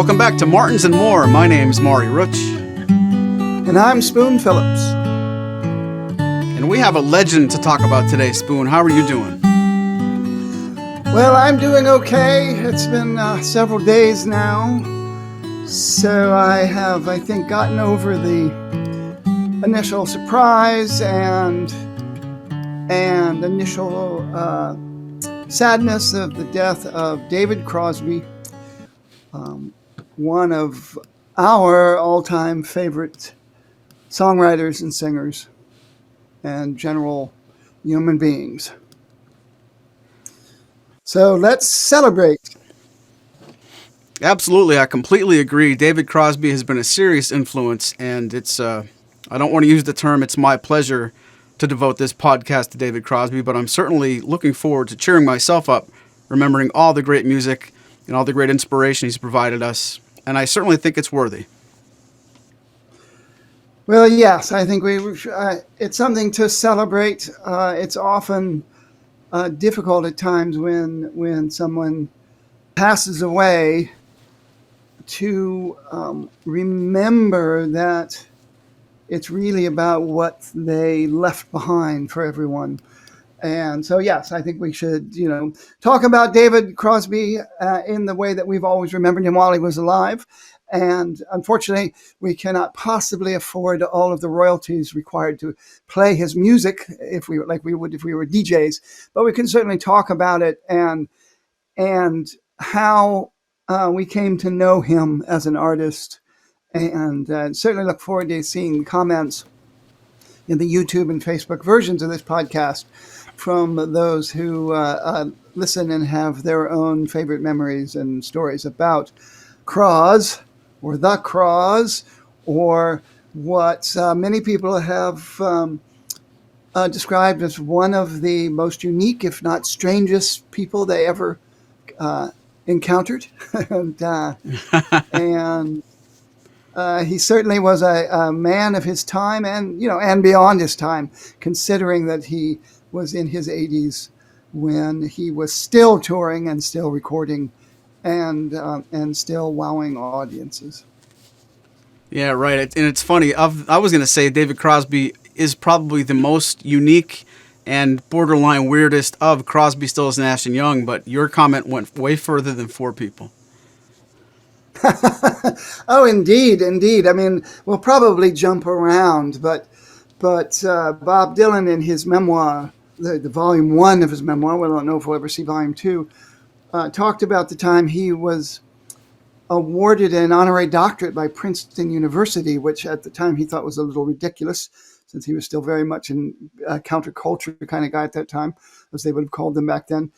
Welcome back to Martins and More. My name's Maury Rutch. And I'm Spoon Phillips. And we have a legend to talk about today, Spoon. How are you doing? Well, I'm doing okay. It's been several days now. So I have, I think, gotten over the initial surprise and initial sadness of the death of David Crosby, one of our all-time favorite songwriters and singers and general human beings. So let's celebrate. Absolutely, I completely agree. David Crosby has been a serious influence, and it's, I don't want to use the term, it's my pleasure to devote this podcast to David Crosby, but I'm certainly looking forward to cheering myself up, remembering all the great music and all the great inspiration he's provided us, and I certainly think it's worthy. Well, yes, I think it's something to celebrate. It's often difficult at times when someone passes away to remember that it's really about what they left behind for everyone. And so, yes, I think we should, talk about David Crosby in the way that we've always remembered him while he was alive. And unfortunately, we cannot possibly afford all of the royalties required to play his music if we would if we were DJs. But we can certainly talk about it and how we came to know him as an artist. And certainly look forward to seeing comments in the YouTube and Facebook versions of this podcast from those who listen and have their own favorite memories and stories about Cross or the Cross, or what many people have described as one of the most unique, if not strangest, people they ever encountered. and he certainly was a man of his time and beyond his time, considering that he was in his 80s when he was still touring and still recording and still wowing audiences. Yeah, right. And it's funny. I was going to say David Crosby is probably the most unique and borderline weirdest of Crosby, Stills, Nash and Young, but your comment went way further than four people. Oh, indeed. I mean, we'll probably jump around, but Bob Dylan in his memoir, the volume 1 of his memoir, we don't know if we'll ever see volume 2, talked about the time he was awarded an honorary doctorate by Princeton University, which at the time he thought was a little ridiculous, since he was still very much a counterculture kind of guy at that time, as they would have called them back then.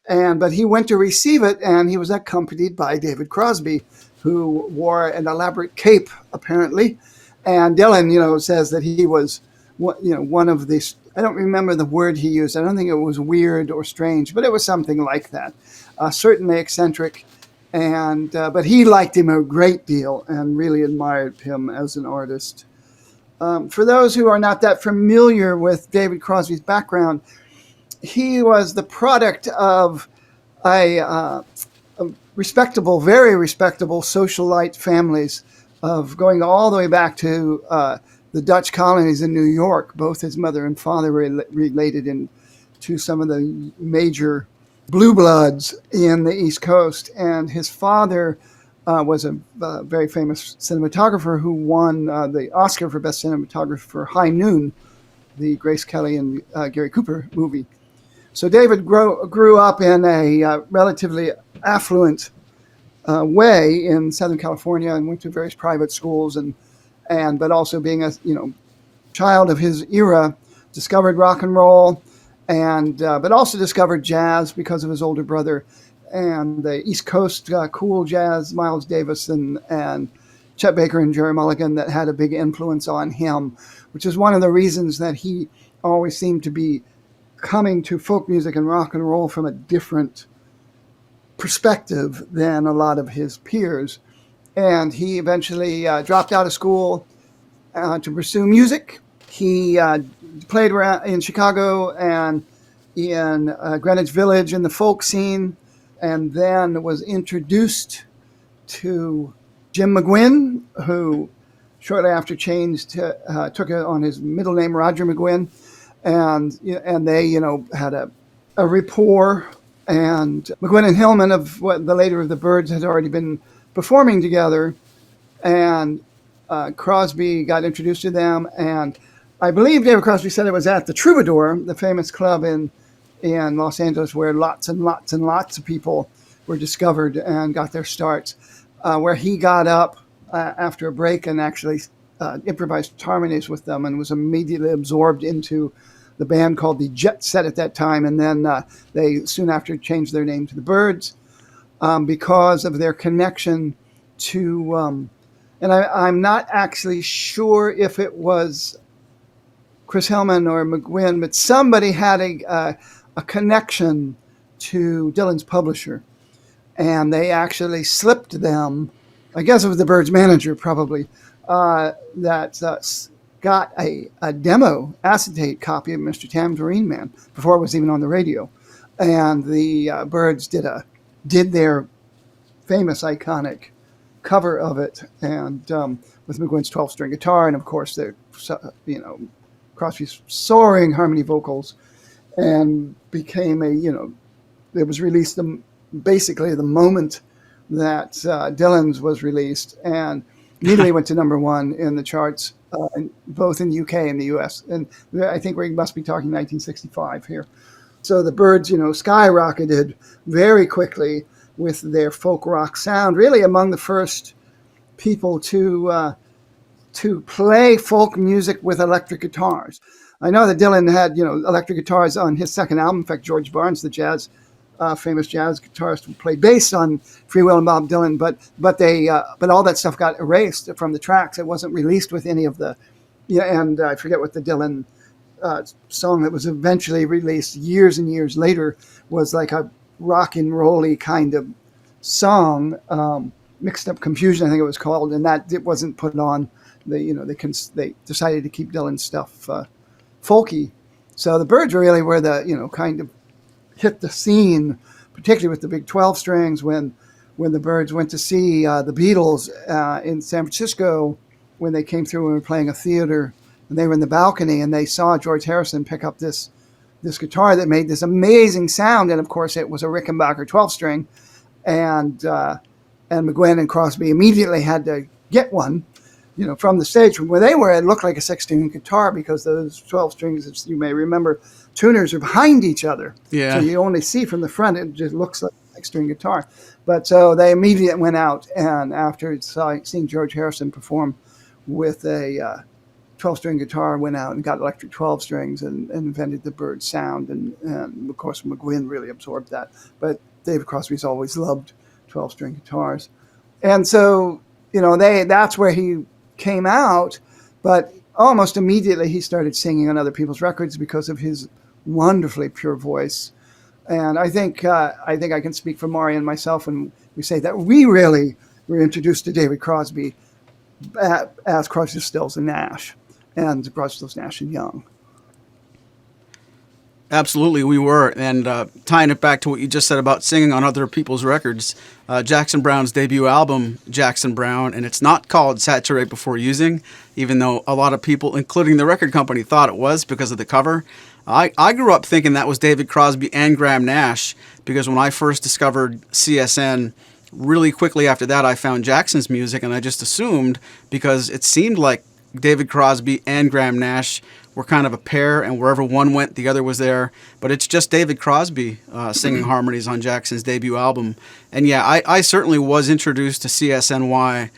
But he went to receive it, and he was accompanied by David Crosby, who wore an elaborate cape, apparently. And Dylan, says that he was, one of these. I don't remember the word he used. I don't think it was weird or strange, but it was something like that. Certainly eccentric, but he liked him a great deal and really admired him as an artist. For those who are not that familiar with David Crosby's background, he was the product of a respectable, very respectable socialite families of going all the way back to the Dutch colonies in New York. Both his mother and father were related to some of the major blue bloods in the East Coast. And his father was a very famous cinematographer who won the Oscar for Best Cinematographer for High Noon, the Grace Kelly and Gary Cooper movie. So David grew up in a relatively affluent way in Southern California and went to various private schools, but also being a child of his era, discovered rock and roll, but also discovered jazz because of his older brother and the East Coast cool jazz, Miles Davis and Chet Baker and Jerry Mulligan, that had a big influence on him, which is one of the reasons that he always seemed to be coming to folk music and rock and roll from a different perspective than a lot of his peers. And he eventually dropped out of school to pursue music. He played around in Chicago and in Greenwich Village in the folk scene, and then was introduced to Jim McGuinn, who shortly after changed, took it on his middle name, Roger McGuinn, and they had a rapport. And McGuinn and Hillman, of what the later of the Byrds, had already been performing together, and Crosby got introduced to them. And I believe David Crosby said it was at the Troubadour, the famous club in Los Angeles, where lots and lots and lots of people were discovered and got their starts, where he got up after a break and actually improvised harmonies with them and was immediately absorbed into the band called the Jet Set at that time. And then they soon after changed their name to the Byrds because of their connection to, and I'm not actually sure if it was Chris Hillman or McGuinn, but somebody had a connection to Dylan's publisher. And they actually slipped them, I guess it was the Byrds manager probably, that got a demo acetate copy of Mr. Tambourine Man before it was even on the radio. And the Byrds did their famous, iconic cover of it, and with McGuinn's 12-string guitar, and of course their Crosby's soaring harmony vocals, and became it was released basically the moment that Dylan's was released, and immediately went to number one in the charts, both in the UK and the US. And I think we must be talking 1965 here. So the Byrds, skyrocketed very quickly with their folk rock sound, really among the first people to play folk music with electric guitars. I know that Dylan had, electric guitars on his second album. In fact, George Barnes, the famous jazz guitarist, who played bass on Free Will and Bob Dylan, but all that stuff got erased from the tracks. It wasn't released with any of the, and I forget what the Dylan song that was eventually released years and years later was like a rock and roll-y kind of song, Mixed Up Confusion, I think it was called, and that it wasn't put on. They decided to keep Dylan's stuff folky. So the Byrds really were the kind of hit the scene, particularly with the big 12 strings when the Byrds went to see the Beatles in San Francisco when they came through and were playing a theater, and they were in the balcony and they saw George Harrison pick up this guitar that made this amazing sound, and of course it was a Rickenbacker 12-string, and McGuinn and Crosby immediately had to get one, from the stage. From where they were, it looked like a 6-string guitar because those 12 strings, as you may remember, tuners are behind each other. Yeah. So you only see from the front, it just looks like a 6-string guitar. But so they immediately went out, and after seeing George Harrison perform with a 12-string guitar, went out and got electric 12 strings and invented the Byrd sound. And of course, McGuinn really absorbed that. But David Crosby's always loved 12-string guitars. And so, that's where he came out. But almost immediately he started singing on other people's records because of his wonderfully pure voice. And I think I can speak for Maury and myself when we say that we really were introduced to David Crosby as Crosby, Stills, and Nash, and Crosby, Stills, Nash and Young. Absolutely, we were. And tying it back to what you just said about singing on other people's records, Jackson Browne's debut album, Jackson Browne, and it's not called Saturate Before Using, even though a lot of people, including the record company, thought it was because of the cover. I grew up thinking that was David Crosby and Graham Nash, because when I first discovered CSN, really quickly after that I found Jackson's music, and I just assumed, because it seemed like David Crosby and Graham Nash were kind of a pair, and wherever one went, the other was there. But it's just David Crosby singing harmonies on Jackson's debut album. And yeah, I certainly was introduced to CSNY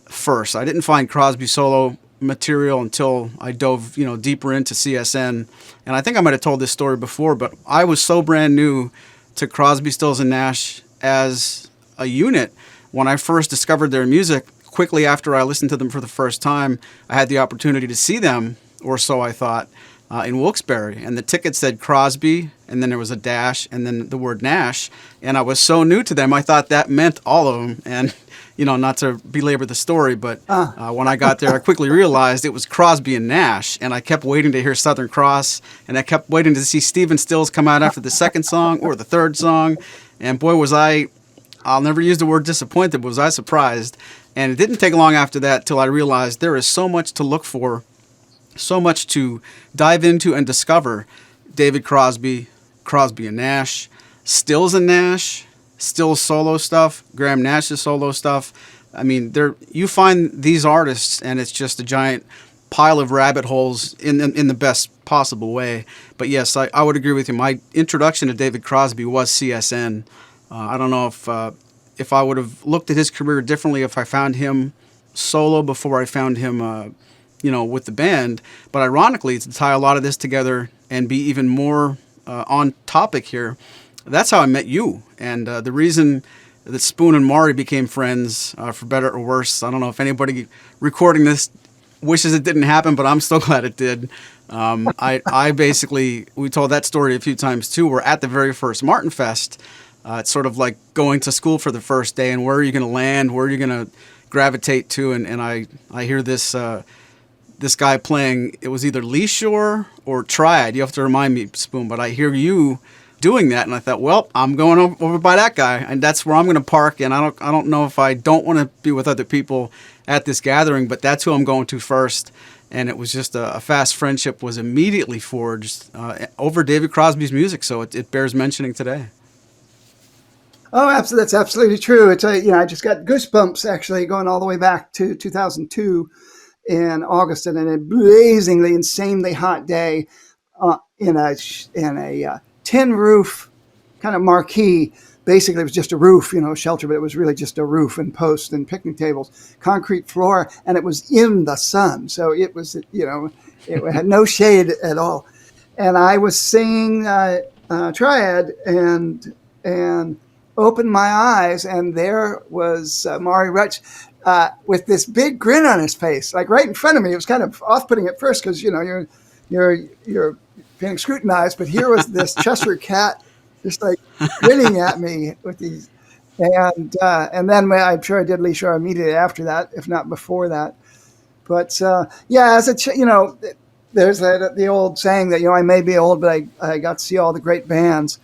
first. I didn't find Crosby solo material until I dove, deeper into CSN. And I think I might have told this story before, but I was so brand new to Crosby, Stills, and Nash as a unit when I first discovered their music. Quickly after I listened to them for the first time, I had the opportunity to see them, or so I thought, in Wilkes-Barre. And the ticket said Crosby, and then there was a dash, and then the word Nash. And I was so new to them, I thought that meant all of them. And, not to belabor the story, but when I got there, I quickly realized it was Crosby and Nash. And I kept waiting to hear Southern Cross, and I kept waiting to see Stephen Stills come out after the second song or the third song. And boy, was I I'll never use the word disappointed, but was I surprised? And it didn't take long after that till I realized there is so much to look for, so much to dive into and discover. David Crosby, Crosby and Nash, Stills and Nash, Stills solo stuff, Graham Nash's solo stuff. I mean, there you find these artists, and it's just a giant pile of rabbit holes in the best possible way. But yes, I would agree with you. My introduction to David Crosby was CSN. I don't know if I would have looked at his career differently if I found him solo before I found him, with the band. But ironically, to tie a lot of this together and be even more on topic here, that's how I met you. And the reason that Spoon and Maury became friends, for better or worse, I don't know if anybody recording this wishes it didn't happen, but I'm still glad it did. I basically, we told that story a few times too. We're at the very first Martin Fest. It's sort of like going to school for the first day, and where are you going to land? Where are you going to gravitate to? And I hear this this guy playing. It was either Lee Shore or Triad. You have to remind me, Spoon, but I hear you doing that, and I thought, well, I'm going over by that guy, and that's where I'm going to park. And I don't know if I don't want to be with other people at this gathering, but that's who I'm going to first. And it was just a fast friendship was immediately forged over David Crosby's music, so it bears mentioning today. Oh, absolutely. That's absolutely true. It's I just got goosebumps actually going all the way back to 2002 in August, and a blazingly, insanely hot day in a tin roof kind of marquee. Basically, it was just a roof, shelter, but it was really just a roof and posts and picnic tables, concrete floor, and it was in the sun. So it was, it had no shade at all. And I was singing Triad and opened my eyes, and there was Maury Rutch with this big grin on his face, like right in front of me. It was kind of off-putting at first because you're being scrutinized, but here was this Cheshire cat just like grinning at me with these, and then I'm sure I did Lee Shore immediately after that, if not before that. But as there's the old saying that I may be old, but I got to see all the great bands,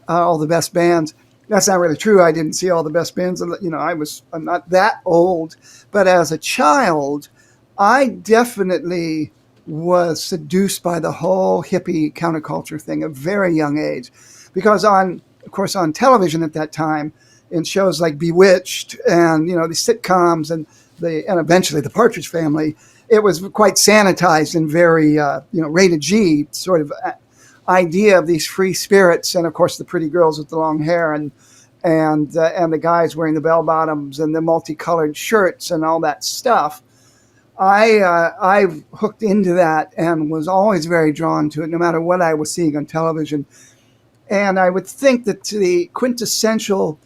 all the best bands. That's not really true. I didn't see all the best bands. I'm not that old, but as a child, I definitely was seduced by the whole hippie counterculture thing at a very young age, because of course, on television at that time, in shows like Bewitched and the sitcoms and eventually the Partridge Family, it was quite sanitized and very rated G sort of idea of these free spirits, and of course the pretty girls with the long hair and the guys wearing the bell bottoms and the multicolored shirts and all that stuff. I hooked into that and was always very drawn to it, no matter what I was seeing on television. And I would think that the quintessential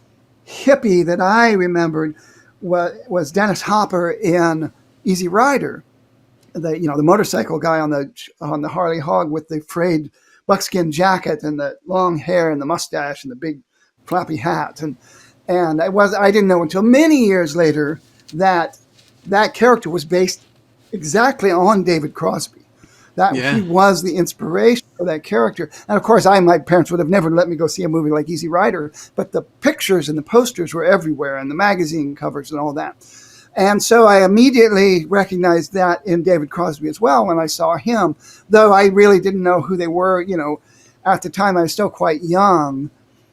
hippie that I remembered was Dennis Hopper in Easy Rider, the motorcycle guy on the Harley Hog with the frayed buckskin jacket and the long hair and the mustache and the big floppy hat. And I didn't know until many years later that character was based exactly on David Crosby. He was the inspiration for that character. And of course, my parents would have never let me go see a movie like Easy Rider, but the pictures and the posters were everywhere, and the magazine covers and all that. And so I immediately recognized that in David Crosby as well when I saw him, though I really didn't know who they were. At the time I was still quite young.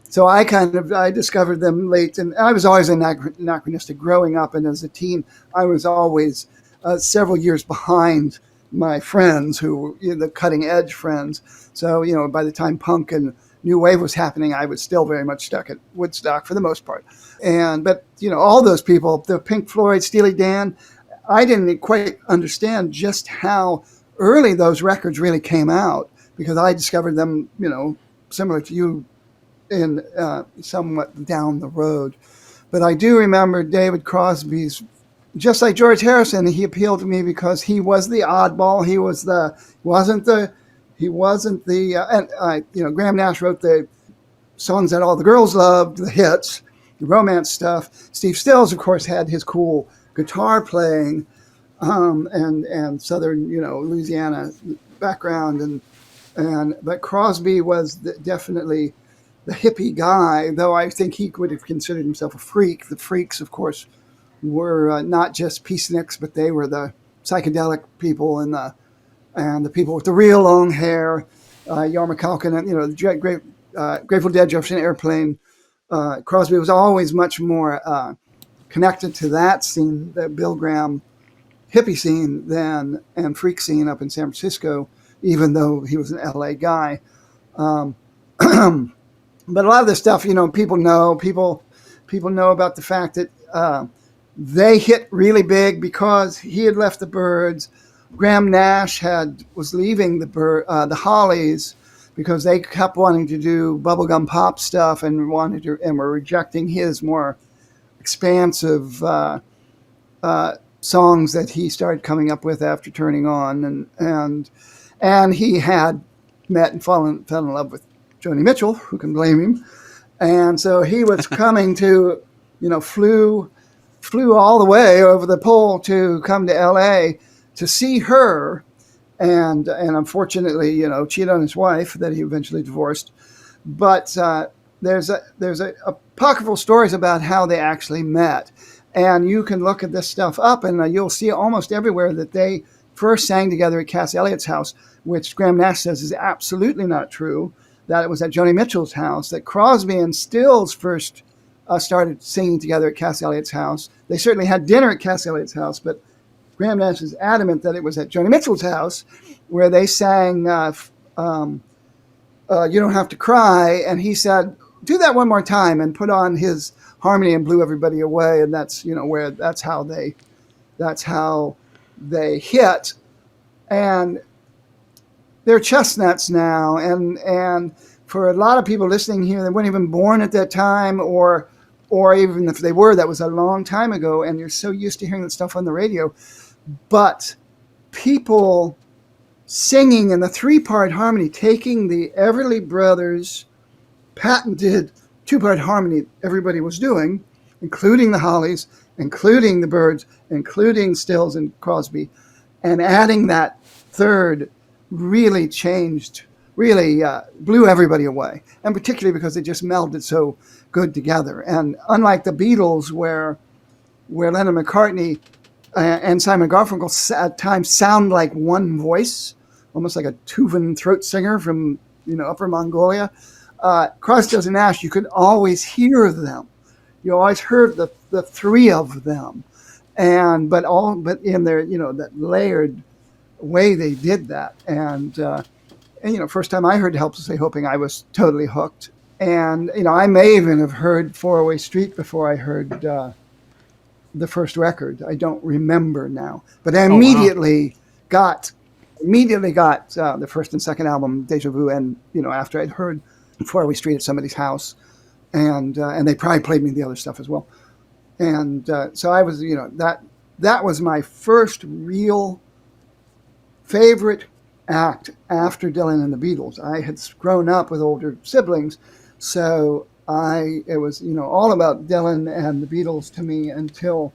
So I discovered them late, and I was always anachronistic growing up. And as a teen, I was always several years behind my friends who were the cutting edge friends. So, by the time punk and new wave was happening, I was still very much stuck at Woodstock for the most part. But all those people, the Pink Floyd, Steely Dan, I didn't quite understand just how early those records really came out, because I discovered them, similar to you, in somewhat down the road. But I do remember David Crosby's, just like George Harrison, he appealed to me because he was the oddball. He wasn't the Graham Nash wrote the songs that all the girls loved, the hits, the romance stuff. Steve Stills, of course, had his cool guitar playing and Southern, Louisiana background, but Crosby was definitely the hippie guy, though I think he would have considered himself a freak. The freaks, of course, were not just peaceniks, but they were the psychedelic people and the people with the real long hair, Yarmouth Culkin, and Grateful Dead, Jefferson Airplane. Crosby was always much more connected to that scene, the Bill Graham hippie scene, and freak scene up in San Francisco, even though he was an LA guy. Um, but a lot of this stuff, people know about the fact that they hit really big because he had left the Byrds. Graham Nash was leaving the Hollies because they kept wanting to do bubblegum pop stuff and were rejecting his more expansive songs that he started coming up with after turning on, and he had met and fell in love with Joni Mitchell. Who can blame him? And so he was coming to, flew all the way over the pole to come to L.A. to see her, and unfortunately, cheated on his wife that he eventually divorced. But there's apocryphal stories about how they actually met, and you can look at this stuff up, and you'll see almost everywhere that they first sang together at Cass Elliott's house, which Graham Nash says is absolutely not true. That it was at Joni Mitchell's house. That Crosby and Stills first started singing together at Cass Elliott's house. They certainly had dinner at Cass Elliott's house, but Graham Nash is adamant that it was at Joni Mitchell's house where they sang You Don't Have to Cry, and he said, do that one more time, and put on his harmony and blew everybody away, and that's how they hit. And they're chestnuts now, and for a lot of people listening here, they weren't even born at that time, or even if they were, that was a long time ago, and you're so used to hearing that stuff on the radio. But people singing in the three-part harmony, taking the Everly Brothers' patented two-part harmony everybody was doing, including the Hollies, including the Byrds, including Stills and Crosby, and adding that third really blew everybody away, and particularly because they just melded so good together. And unlike the Beatles, where Lennon McCartney and Simon Garfunkel at times sound like one voice, almost like a Tuvan throat singer from Upper Mongolia, Crosby, Stills, and Nash, you could always hear them. You always heard the three of them, but in their that layered way they did that. And first time I heard Help to Stay Hoping, I was totally hooked. And I may even have heard Four-Way Street before I heard the first record. I don't remember now, but I immediately got the first and second album, Deja Vu, and after I'd heard Four-Way Street at somebody's house, and they probably played me the other stuff as well. And so I was, that was my first real favorite act after Dylan and the Beatles. I had grown up with older siblings, so it was all about Dylan and the Beatles to me until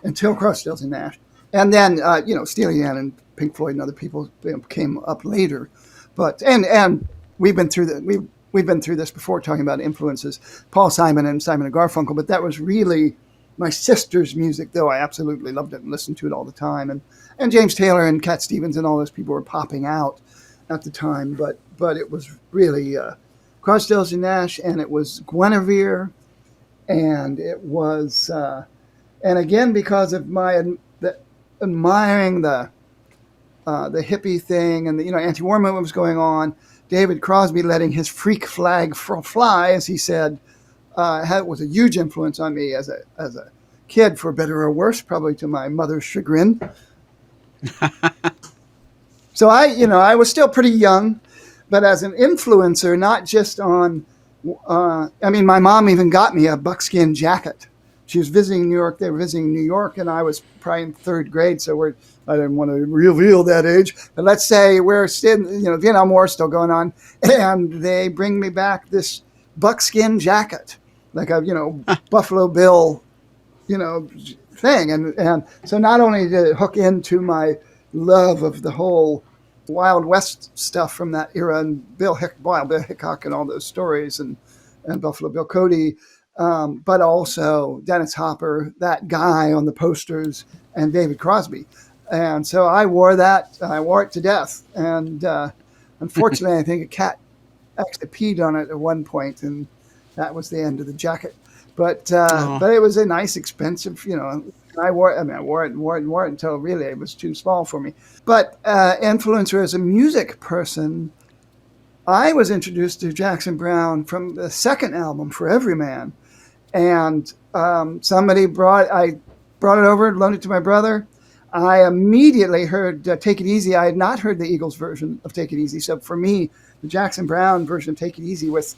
Crosby, Stills, and Nash, and then Steely Dan and Pink Floyd and other people came up later. But and we've been through this before, talking about influences, Paul Simon and Simon and Garfunkel. But that was really my sister's music, though I absolutely loved it and listened to it all the time. And James Taylor and Cat Stevens and all those people were popping out at the time. But it was really Crosby, Stills, and Nash, and it was Guinevere, and it was and again because of my admiring the hippie thing, and the anti-war movement was going on. David Crosby letting his freak flag fly, as he said, was a huge influence on me as a kid, for better or worse, probably to my mother's chagrin. So I was still pretty young, but as an influencer, not just on. My mom even got me a buckskin jacket. She was visiting New York. They were visiting New York, and I was probably in third grade, so I didn't want to reveal that age. But let's say we're still, Vietnam War is still going on, and they bring me back this buckskin jacket, like a, Buffalo Bill, thing. And so not only did it hook into my love of the whole Wild West stuff from that era, and Bill Hickok and all those stories, and and Buffalo Bill Cody, but also Dennis Hopper, that guy on the posters, and David Crosby. And so I wore that. I wore it to death. And unfortunately, I think a cat actually peed on it at one point, and that was the end of the jacket. Oh, But it was a nice, expensive, you know. I wore it. I mean, I wore it and wore it and wore it until really it was too small for me. But influencer as a music person, I was introduced to Jackson Browne from the second album, For Every Man, and I brought it over, loaned it to my brother. I immediately heard Take It Easy. I had not heard the Eagles version of Take It Easy, so for me, the Jackson Browne version of Take It Easy with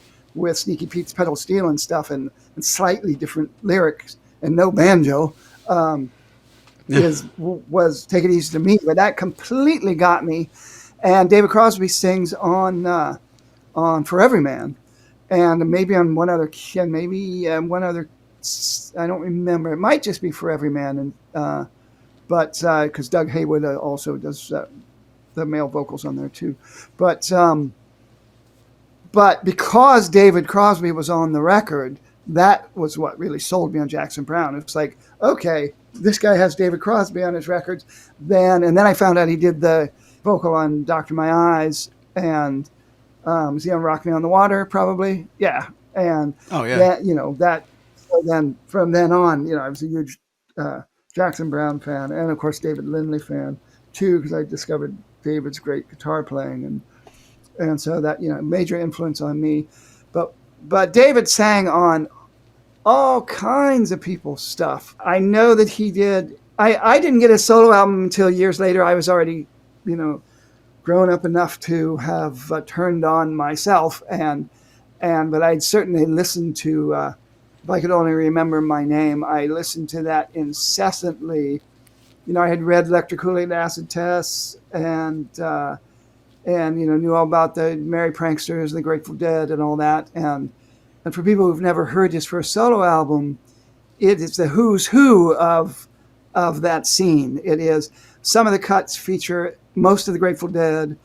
Sneaky Pete's pedal steel and stuff, and slightly different lyrics and no banjo, um, yeah. was Take It Easy to me. But that completely got me. And David Crosby sings on For Every Man, and maybe on one other, one other. I don't remember. It might just be For Every Man, and but because Doug Haywood also does the male vocals on there too, but but because David Crosby was on the record, that was what really sold me on Jackson Browne. It's like, okay, this guy has David Crosby on his records. And then I found out he did the vocal on Doctor My Eyes, and was he on Rock Me on the Water? Probably, yeah. And Oh, yeah. that, that. So then from then on, I was a huge Jackson Browne fan, and of course David Lindley fan too, because I discovered David's great guitar playing, and so that major influence on me. But David sang on all kinds of people's stuff. I know that he did. I didn't get a solo album until years later. I was already, grown up enough to have turned on myself, but I'd certainly listened to. If I could only remember my name, I listened to that incessantly. I had read Electrocuted Acid Tests, and knew all about the Merry Pranksters, the Grateful Dead, and all that. And for people who've never heard his first solo album, it is the who's who of that scene. It is some of the cuts feature most of the Grateful Dead,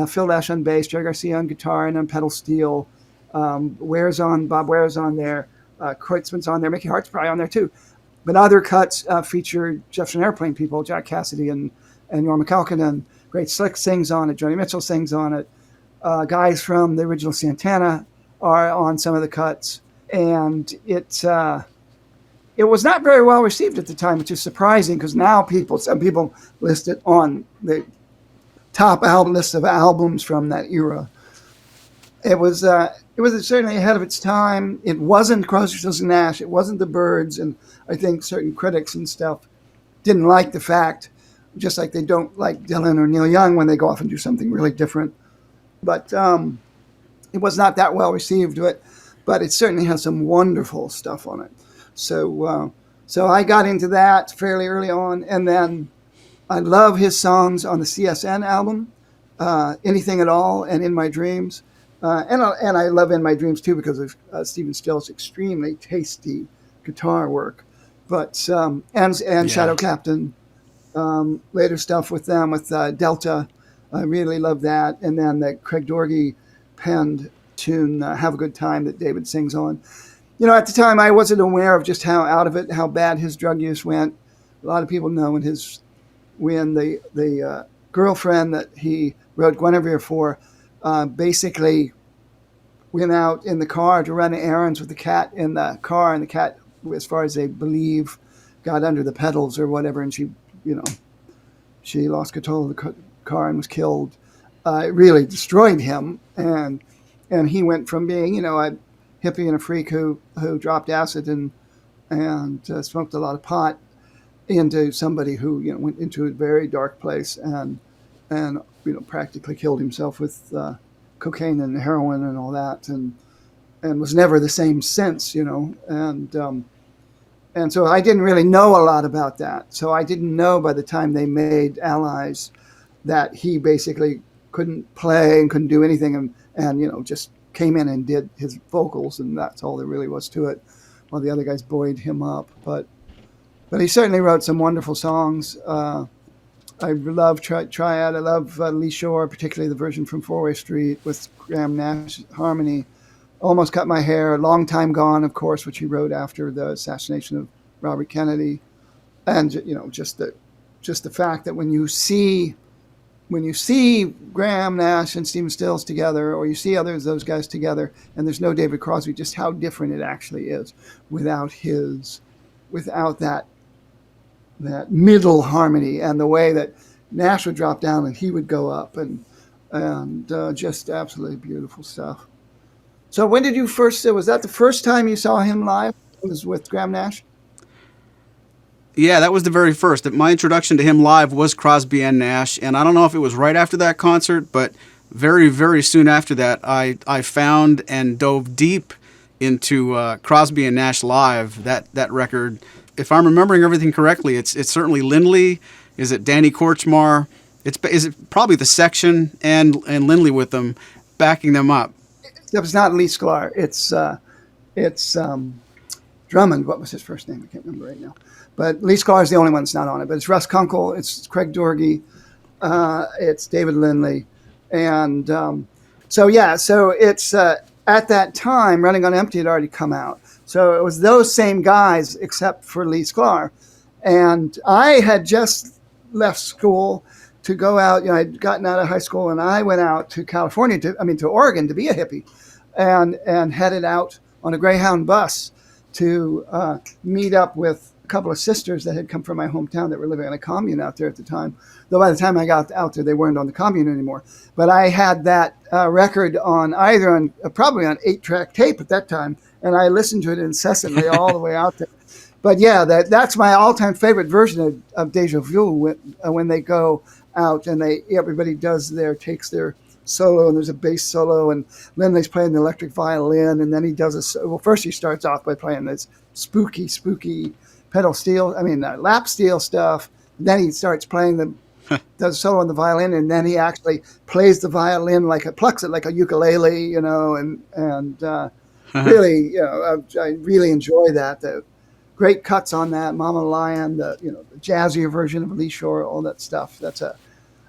Phil Lesh on bass, Jerry Garcia on guitar and on pedal steel, Bob Ware's on there, Kreutzmann's on there, Mickey Hart's probably on there too. But other cuts feature Jefferson Airplane people, Jack Cassidy and Norma Kalkinen. Great Slick sings on it. Joni Mitchell sings on it. Guys from the original Santana are on some of the cuts. And it was not very well received at the time, which is surprising because now some people list it on the top album list of albums from that era. It was certainly ahead of its time. It wasn't Crosby, Stills and Nash. It wasn't the Byrds, and I think certain critics and stuff didn't like the fact, just like they don't like Dylan or Neil Young when they go off and do something really different. But it was not that well received, but it certainly has some wonderful stuff on it. So I got into that fairly early on, and then I love his songs on the CSN album, Anything at All and In My Dreams. And I love In My Dreams too because of Stephen Still's extremely tasty guitar work. But and Yeah. Shadow Captain, later stuff with them with Delta, I really love that. And then the Craig Dougherty penned tune Have a Good Time that David sings on. At the time I wasn't aware of just how bad his drug use went. A lot of people know when the girlfriend that he wrote Guinevere for basically went out in the car to run errands with the cat in the car, and the cat, as far as they believe, got under the pedals or whatever, and she lost control of the car and was killed. It really destroyed him, and he went from being a hippie and a freak who dropped acid and smoked a lot of pot into somebody who went into a very dark place and practically killed himself with cocaine and heroin and all that, and was never the same since, and so I didn't really know a lot about that. So I didn't know by the time they made Allies that he basically couldn't play and couldn't do anything, and just came in and did his vocals, and that's all there really was to it, while the other guys buoyed him up. But he certainly wrote some wonderful songs. I love Triad. I love Lee Shore, particularly the version from Four Way Street with Graham Nash harmony. Almost Cut My Hair, Long Time Gone, of course, which he wrote after the assassination of Robert Kennedy, and just the fact that when you see Graham Nash and Stephen Stills together, or you see those guys together, and there's no David Crosby, just how different it actually is without that middle harmony and the way that Nash would drop down and he would go up, and just absolutely beautiful stuff. So when did you first? Was that the first time you saw him live? It was with Graham Nash. Yeah, that was the very first. My introduction to him live was Crosby and Nash, and I don't know if it was right after that concert, but very, very soon after that, I found and dove deep into Crosby and Nash live. That record, if I'm remembering everything correctly, it's certainly Lindley. Is it Danny Korchmar? Is it probably the Section and Lindley with them, backing them up. It's not Lee Sklar. It's Drummond. What was his first name? I can't remember right now. But Lee Sklar is the only one that's not on it. But it's Russ Kunkel, it's Craig Dougherty, it's David Lindley. And so it's at that time, Running on Empty had already come out. So it was those same guys except for Lee Sklar. And I had just left school to go out. I'd gotten out of high school, and I went out to California, to Oregon to be a hippie, and headed out on a Greyhound bus to meet up with a couple of sisters that had come from my hometown that were living in a commune out there at the time. Though by the time I got out there, they weren't on the commune anymore. But I had that record probably on 8-track tape at that time, and I listened to it incessantly all the way out there. But yeah, that's my all-time favorite version of Deja Vu when they go out and everybody takes their solo, and there's a bass solo, and Lindley's playing the electric violin, and then he does first he starts off by playing this spooky lap steel stuff. And then he starts playing does a solo on the violin, and then he actually plays the violin plucks it like a ukulele, and really, I really enjoy that. The great cuts on that, Mama Lion, the jazzier version of Lee Shore, all that stuff.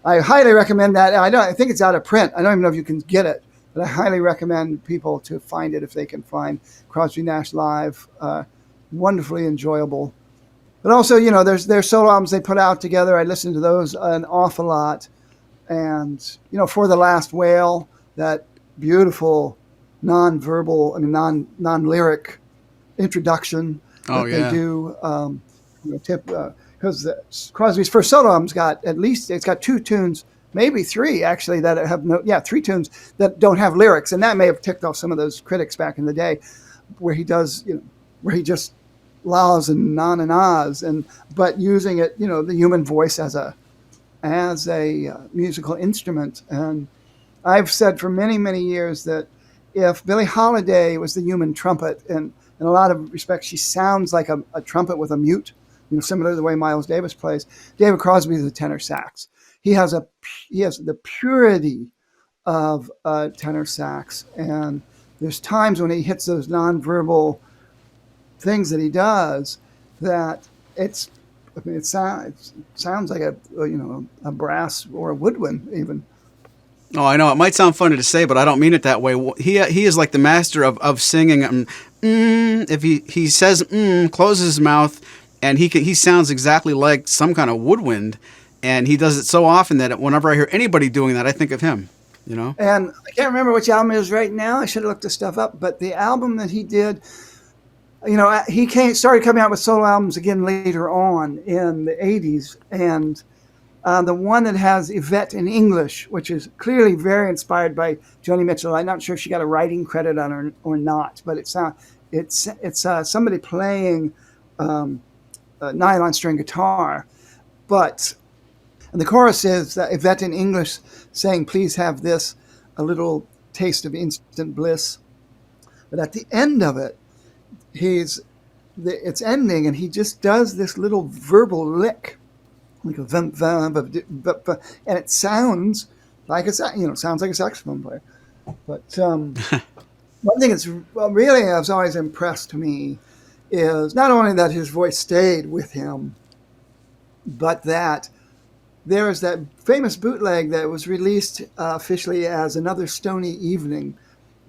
I highly recommend that. I think it's out of print. I don't even know if you can get it, but I highly recommend people to find it if they can find Crosby Nash live. Wonderfully enjoyable. But also, there's solo albums they put out together. I listen to those an awful lot. And, For the Last Whale, that beautiful non-verbal, non-lyric introduction that they do. Because Crosby's first solo album's got it's got 2 tunes, maybe 3 actually, that have 3 tunes that don't have lyrics, and that may have ticked off some of those critics back in the day, where he just laws and non and ahs, but using it, the human voice as a musical instrument. And I've said for many, many years that if Billie Holiday was the human trumpet, and in a lot of respects she sounds like a trumpet with a mute, similar to the way Miles Davis plays, David Crosby is a tenor sax. He has the purity of tenor sax, and there's times when he hits those nonverbal things that he does that it sounds like a brass or a woodwind even. Oh, I know. It might sound funny to say, but I don't mean it that way. He is like the master of singing. If he says closes his mouth, and he sounds exactly like some kind of woodwind, and he does it so often that whenever I hear anybody doing that, I think of him. And I can't remember which album it is right now. I should have looked this stuff up. But the album that he did, he started coming out with solo albums again later on in the 80s. And the one that has Yvette in English, which is clearly very inspired by Joni Mitchell. I'm not sure if she got a writing credit on her or not, but it's somebody playing a nylon string guitar. And the chorus is Yvette in English saying, "Please have this, a little taste of instant bliss." But at the end of it, it's ending, and he just does this little verbal lick, like a vum, vum, and it sounds like a saxophone player. But one thing that's really has always impressed me is not only that his voice stayed with him, but that there is that famous bootleg that was released officially as Another Stony Evening,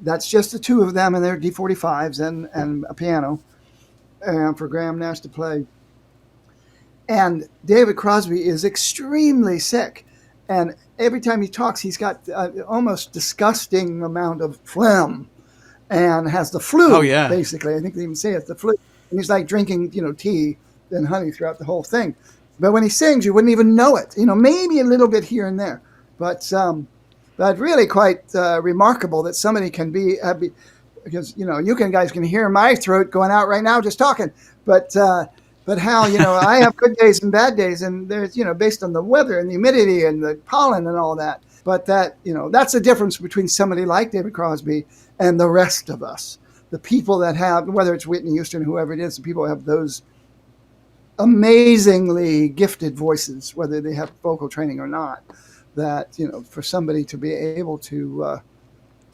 That's just the two of them and their D45s and a piano for Graham Nash to play. And David Crosby is extremely sick. And every time he talks, he's got almost disgusting amount of phlegm and has the Oh flu, yeah. basically. I think they even say it's the flu. And he's like drinking, tea and honey throughout the whole thing. But when he sings, you wouldn't even know it. Maybe a little bit here and there. But really quite remarkable that somebody can be because you guys can hear my throat going out right now just talking. But how I have good days and bad days, and there's based on the weather and the humidity and the pollen and all that. But that's the difference between somebody like David Crosby and the rest of us. The people that have, whether it's Whitney Houston, whoever it is, the people who have those amazingly gifted voices, whether they have vocal training or not. That for somebody to be able to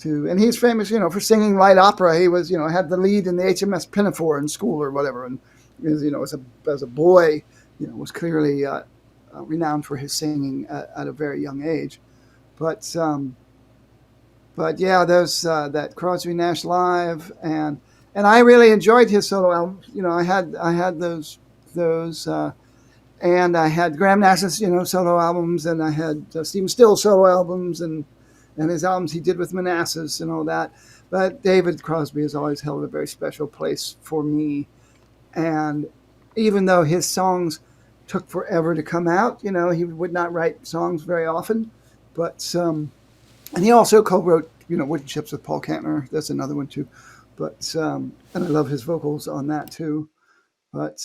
and he's famous for singing light opera. He was had the lead in the HMS Pinafore in school or whatever, and as a boy was clearly renowned for his singing at a very young age. But yeah, those that Crosby Nash Live, and I really enjoyed his solo albums. I had those and I had Graham Nash's solo albums, and I had Stephen Stills solo albums, and his albums he did with Manassas and all that. But David Crosby has always held a very special place for me. And even though his songs took forever to come out, he would not write songs very often. But and he also co-wrote Wooden Ships with Paul Kantner. That's another one too. But and I love his vocals on that too. But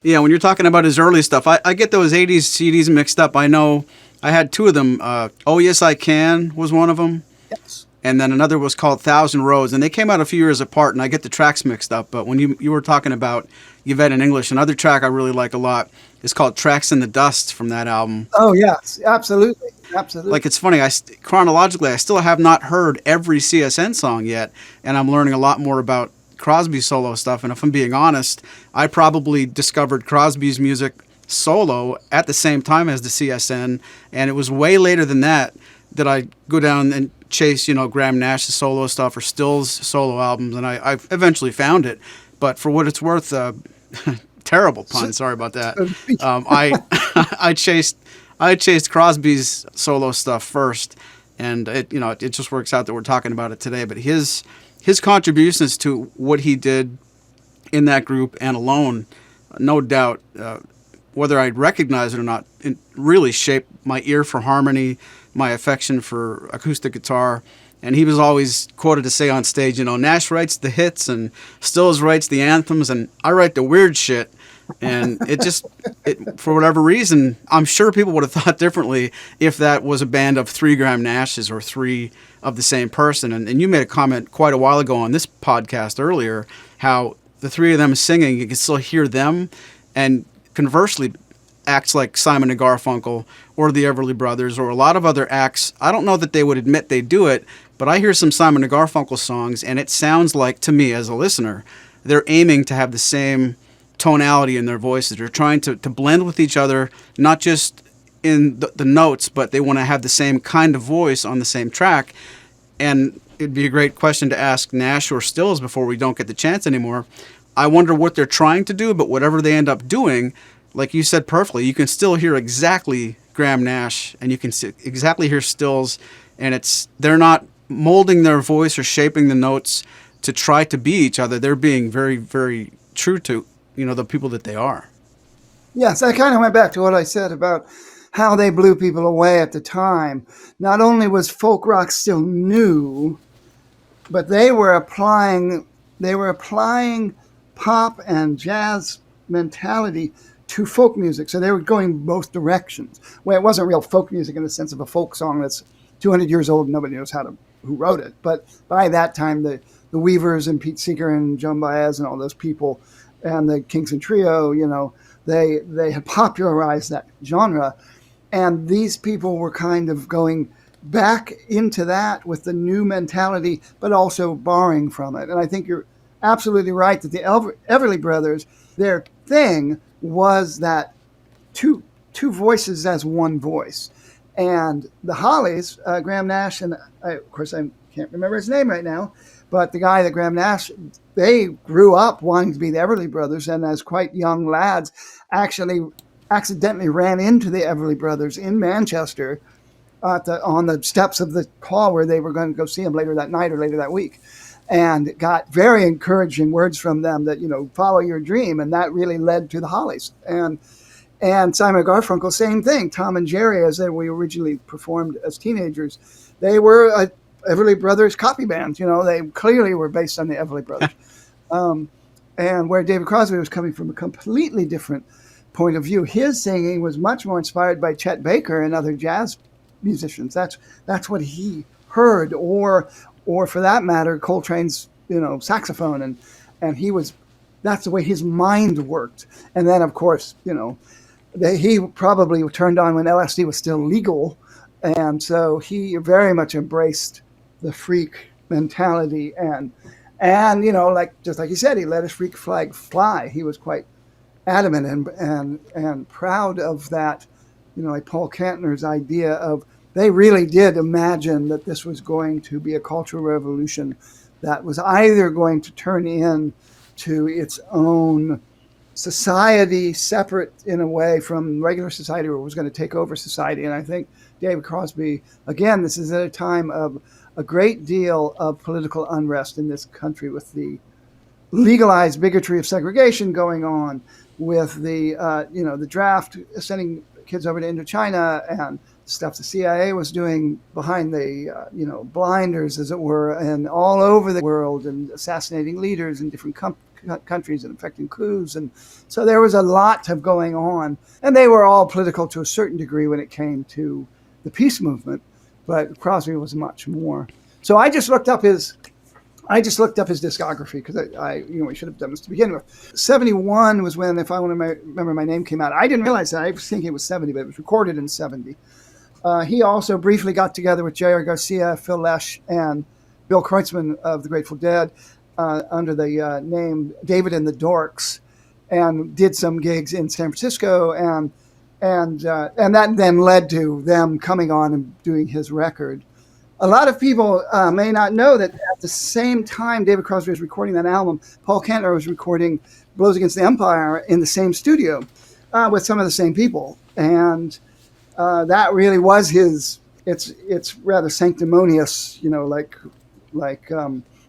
Yeah, when you're talking about his early stuff, I get those 80s CDs mixed up. I know I had two of them. Oh, Yes, I Can was one of them. yes. And then another was called Thousand Roads. And they came out a few years apart, and I get the tracks mixed up. But when you were talking about Yvette in English, another track I really like a lot is called Tracks in the Dust from that album. Oh, yes, absolutely. Absolutely. Like, it's funny, chronologically, I still have not heard every CSN song yet, and I'm learning a lot more about Crosby's solo stuff. And if I'm being honest, I probably discovered Crosby's music solo at the same time as the CSN, and it was way later than that I go down and chase, Graham Nash's solo stuff or Stills' solo albums, and I eventually found it. But for what it's worth, terrible pun, sorry about that. I chased Crosby's solo stuff first, and it just works out that we're talking about it today. But his contributions to what he did in that group and alone, no doubt, whether I recognize it or not, it really shaped my ear for harmony, my affection for acoustic guitar. And he was always quoted to say on stage, Nash writes the hits and Stills writes the anthems, and I write the weird shit. And for whatever reason, I'm sure people would have thought differently if that was a band of three Graham Nashes or three of the same person. And you made a comment quite a while ago on this podcast earlier, how the three of them singing, you can still hear them. And conversely, acts like Simon and Garfunkel or the Everly Brothers or a lot of other acts, I don't know that they would admit they do it, but I hear some Simon and Garfunkel songs, and it sounds like, to me as a listener, they're aiming to have the same tonality in their voices. They're trying to blend with each other, not just in the notes, but they want to have the same kind of voice on the same track. And it'd be a great question to ask Nash or Stills before we don't get the chance anymore. I wonder what they're trying to do, but whatever they end up doing, like you said perfectly, you can still hear exactly Graham Nash, and you can exactly hear Stills, and they're not molding their voice or shaping the notes to try to be each other. They're being very, very true to the people that they are. Yes, I kind of went back to what I said about how they blew people away at the time. Not only was folk rock still new, but they were applying pop and jazz mentality to folk music. So they were going both directions. Well, it wasn't real folk music in the sense of a folk song that's 200 years old and nobody knows who wrote it. But by that time, the Weavers and Pete Seeger and Joan Baez and all those people and the Kingston Trio, they had popularized that genre. And these people were kind of going back into that with the new mentality, but also borrowing from it. And I think you're absolutely right that the Everly Brothers, their thing was that two voices as one voice. And the Hollies, Graham Nash, and of course I can't remember his name right now, but the guy that Graham Nash, they grew up wanting to be the Everly Brothers, and as quite young lads, actually accidentally ran into the Everly Brothers in Manchester on the steps of the hall where they were going to go see him later that night or later that week, and got very encouraging words from them that, follow your dream, and that really led to the Hollies. And Simon and Garfunkel, same thing. Tom and Jerry, as we originally performed as teenagers, they were a Everly Brothers copy band. They clearly were based on the Everly Brothers. And where David Crosby was coming from a completely different point of view. His singing was much more inspired by Chet Baker and other jazz musicians. That's what he heard, or for that matter, Coltrane's saxophone, and that's the way his mind worked. And then of course he probably turned on when LSD was still legal, and so he very much embraced the freak mentality, and just like you said, he let his freak flag fly. He was quite adamant and proud of that. Like Paul Kantner's idea of, they really did imagine that this was going to be a cultural revolution that was either going to turn into its own society, separate in a way from regular society, or was going to take over society. And I think David Crosby, again, this is at a time of a great deal of political unrest in this country, with the legalized bigotry of segregation going on, with the the draft sending kids over to Indochina, and stuff the CIA was doing behind the blinders, as it were, and all over the world, and assassinating leaders in different countries and effecting coups. And so there was a lot of going on, and they were all political to a certain degree when it came to the peace movement, but Crosby was much more. So I just looked up his discography, because we should have done this to begin with. 71 was when, if I want to remember, My Name came out. I didn't realize that. I was thinking it was 70, but it was recorded in 70. He also briefly got together with Jerry Garcia, Phil Lesh, and Bill Kreutzmann of the Grateful Dead under the name David and the Dorks, and did some gigs in San Francisco, and that then led to them coming on and doing his record. A lot of people may not know that at the same time David Crosby was recording that album, Paul Kantner was recording Blows Against the Empire in the same studio with some of the same people. And that really was it's rather sanctimonious, like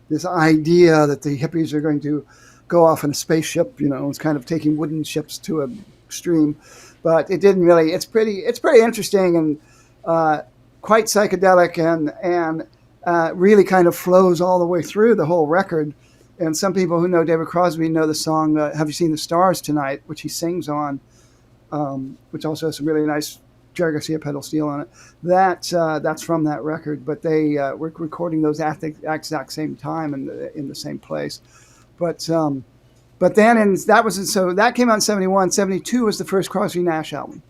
this idea that the hippies are going to go off in a spaceship, it's kind of taking wooden ships to a extreme. But it didn't really, it's pretty interesting, and quite psychedelic, and really kind of flows all the way through the whole record. And some people who know David Crosby know the song Have You Seen the Stars Tonight, which he sings on, which also has some really nice Jerry Garcia pedal steel on it. That's from that record, but they were recording those at the exact same time in the same place. But then that came out in 71. 72 was the first Crosby Nash album.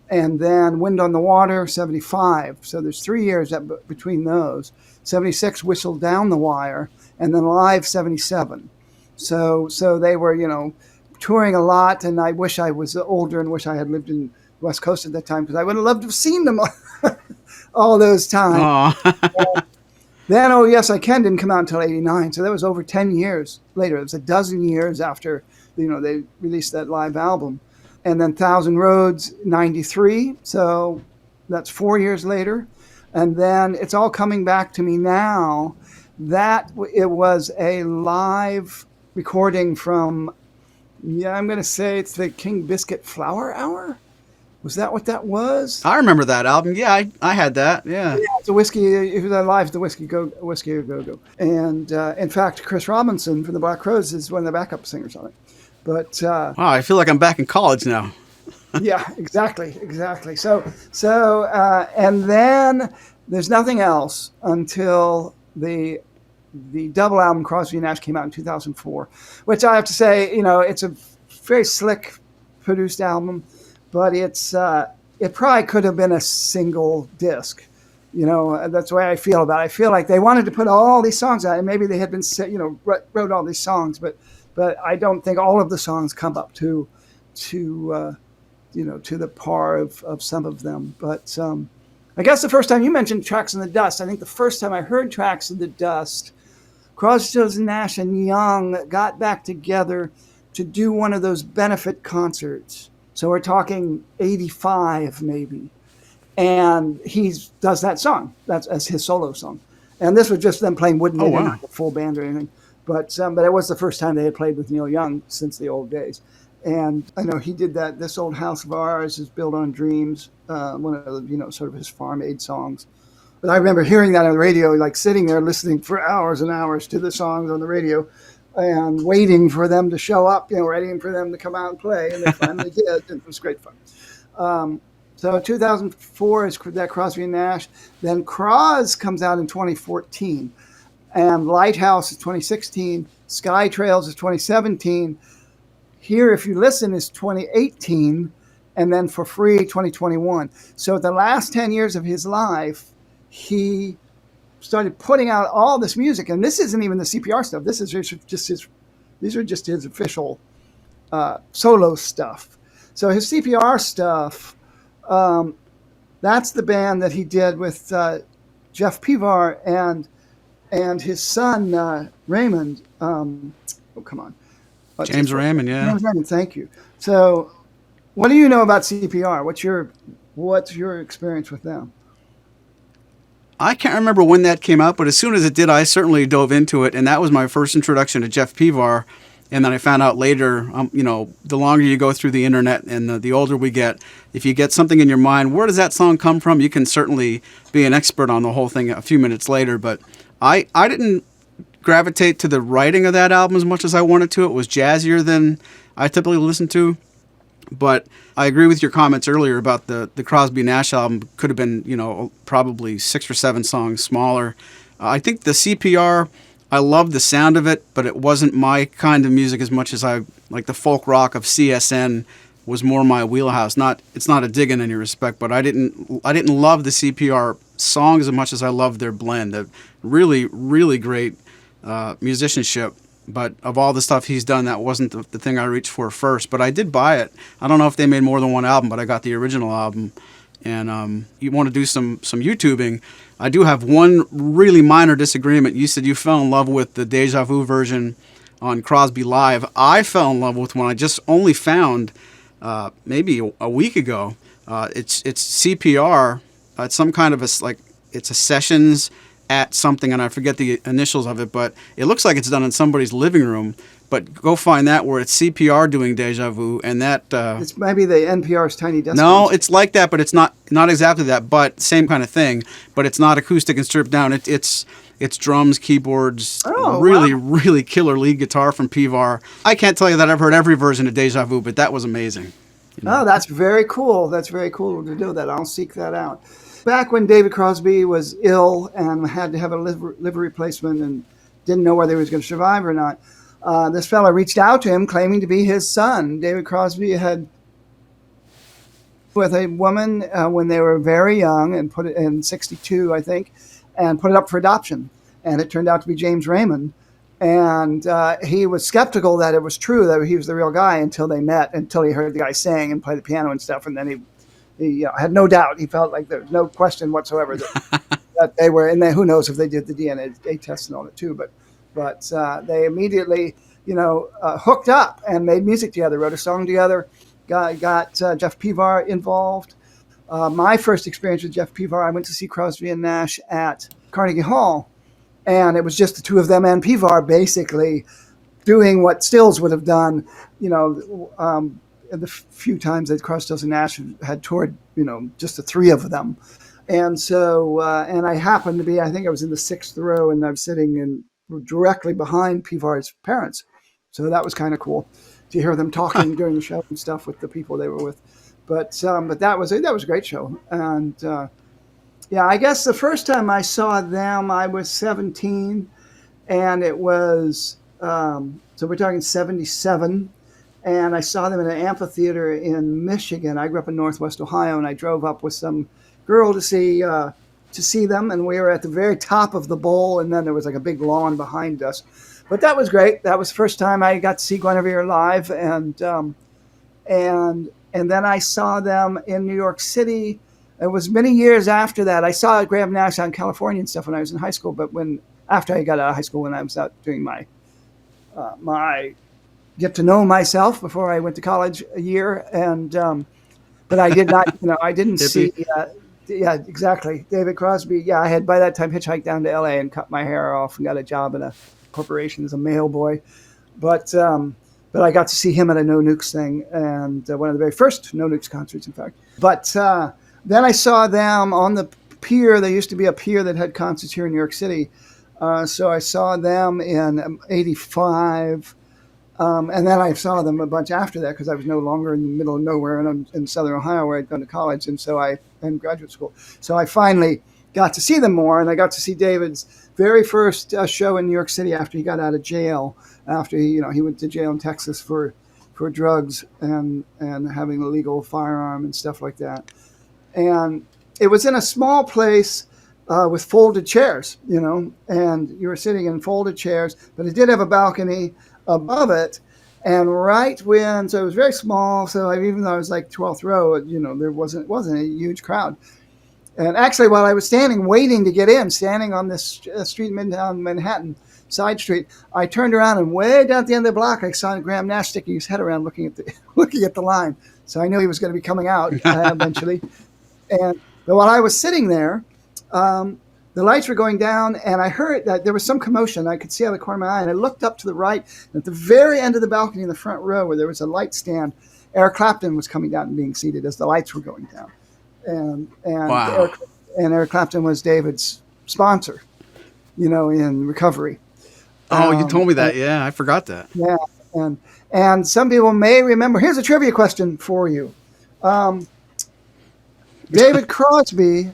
And then Wind on the Water, 75. So there's 3 years between those. 76, Whistle Down the Wire, and then Live, 77. So they were, touring a lot, and I wish I was older and wish I had lived in the West Coast at that time, because I would have loved to have seen them all those times. Then Oh Yes I Can didn't come out until 89, so that was over 10 years later. It was a dozen years after they released that live album. And then Thousand Roads, 93. So that's 4 years later. And then It's All Coming Back to Me Now. It was a live recording from, I'm going to say it's the King Biscuit Flower Hour. Was that what that was? I remember that album. Yeah, I had that. Yeah. It's a whiskey. It was live, the Whiskey Go Go. And in fact, Chris Robinson from the Black Crowes is one of the backup singers on it. But wow, I feel like I'm back in college now. Yeah, exactly. So and then there's nothing else until the double album Crosby and Nash came out in 2004, which I have to say, it's a very slick produced album, but it probably could have been a single disc. That's the way I feel about it. I feel like they wanted to put all these songs out, and maybe they had been wrote all these songs, but I don't think all of the songs come up to the par of some of them. But I guess the first time you mentioned Tracks in the Dust, I think the first time I heard Tracks in the Dust, Crosby, Stills, Nash and Young got back together to do one of those benefit concerts. So we're talking 85 maybe. And he does that song. That's as his solo song. And this was just them playing wooden. Oh, They didn't wow. have a full band or anything. But it was the first time they had played with Neil Young since the old days. And I know he did that. This Old House of Ours is built on dreams. One of the, sort of his Farm Aid songs. But I remember hearing that on the radio, like sitting there listening for hours and hours to the songs on the radio and waiting for them to show up, waiting for them to come out and play. And they finally did. And it was great fun. So 2004 is that Crosby and Nash. Then Cross comes out in 2014. And Lighthouse is 2016. Sky Trails is 2017. Here, if you listen, is 2018. And then For Free, 2021. So the last 10 years of his life, he started putting out all this music. And this isn't even the CPR stuff. This is just his, these are just his official solo stuff. So his CPR stuff, that's the band that he did with Jeff Pivar and his son Raymond. Come on, James Raymond, yeah. James Raymond. Thank you. So, what do you know about CPR? What's your experience with them? I can't remember when that came out, but as soon as it did, I certainly dove into it, and that was my first introduction to Jeff Pivar. And then I found out later, the longer you go through the internet and the older we get, if you get something in your mind, where does that song come from? You can certainly be an expert on the whole thing a few minutes later. But I didn't gravitate to the writing of that album as much as I wanted to. It was jazzier than I typically listen to. But I agree with your comments earlier about the Crosby Nash album. Could have been, probably 6 or 7 songs smaller. I think the CPR, I loved the sound of it, but it wasn't my kind of music as much as I like the folk rock of CSN was more my wheelhouse. It's not a dig in any respect, but I didn't love the CPR songs as much as I loved their blend. The really, really great musicianship. But of all the stuff he's done, that wasn't the thing I reached for first. But I did buy it. I don't know if they made more than one album, but I got the original album. And you want to do some YouTubing. I do have one really minor disagreement. You said you fell in love with the Deja Vu version on Crosby Live. I fell in love with one I just only found maybe a week ago. It's CPR. It's some kind of it's a sessions at something, and I forget the initials of it, but it looks like it's done in somebody's living room. But go find that where it's CPR doing Deja Vu, and that it's maybe the NPR's Tiny Desk. No, it's like that, but it's not exactly that, but same kind of thing. But it's not acoustic and stripped down. It's drums, keyboards, really killer lead guitar from Pivar. I can't tell you that I've heard every version of Deja Vu, but that was amazing. Oh, that's very cool. That's very cool to do that. I'll seek that out. Back when David Crosby was ill and had to have a liver replacement and didn't know whether he was going to survive or not, this fella reached out to him claiming to be his son. David Crosby had with a woman when they were very young and put it in 62, I think, and put it up for adoption. And it turned out to be James Raymond. And he was skeptical that it was true, that he was the real guy until they met, until he heard the guy sing and play the piano and stuff. And then he had no doubt. He felt like there was no question whatsoever that they were. And then who knows if they did the DNA test and all that too. But they immediately, hooked up and made music together, wrote a song together, got Jeff Pivar involved. My first experience with Jeff Pivar, I went to see Crosby and Nash at Carnegie Hall. And it was just the two of them and Pivar basically doing what Stills would have done, the few times that Crosby, Stills, and Nash had toured, just the three of them. And so, and I happened to be, I think I was in the 6th row, and I'm sitting directly behind Pivar's parents. So that was kind of cool to hear them talking during the show and stuff with the people they were with. But that was a great show. And yeah, I guess the first time I saw them, I was 17, and it was, so we're talking 77. And I saw them in an amphitheater in Michigan. I grew up in Northwest Ohio, and I drove up with some girl to see them. And we were at the very top of the bowl, and then there was like a big lawn behind us. But that was great. That was the first time I got to see Guinevere live, and then I saw them in New York City it was many years after that. I saw Graham Nash out in California and stuff when I was in high school, but after I got out of high school, when I was out doing my get to know myself before I went to college a year, and but I did not, I didn't see. Hippie. Yeah, exactly. David Crosby. Yeah, I had by that time hitchhiked down to L.A. and cut my hair off and got a job in a corporation as a mail boy. But I got to see him at a No Nukes thing, and one of the very first No Nukes concerts, in fact. But then I saw them on the pier. There used to be a pier that had concerts here in New York City. So I saw them in '85. And then I saw them a bunch after that because I was no longer in the middle of nowhere in Southern Ohio where I'd gone to college and graduate school. So I finally got to see them more, and I got to see David's very first show in New York City after he got out of jail. After he went to jail in Texas for drugs and having a legal firearm and stuff like that. And it was in a small place with folded chairs, and you were sitting in folded chairs, but it did have a balcony above it, and so it was very small. So even though I was like 12th row, there wasn't a huge crowd. And actually, while I was waiting to get in, standing on this street in Midtown Manhattan, side street, I turned around, and way down at the end of the block, I saw Graham Nash sticking his head around, looking at the line. So I knew he was going to be coming out eventually. But while I was sitting there, the lights were going down, and I heard that there was some commotion. I could see out of the corner of my eye, and I looked up to the right. And at the very end of the balcony in the front row, where there was a light stand, Eric Clapton was coming down and being seated as the lights were going down. And Wow. Eric Clapton was David's sponsor, in recovery. Oh, you told me that. Yeah, I forgot that. Yeah, and some people may remember. Here's a trivia question for you. David Crosby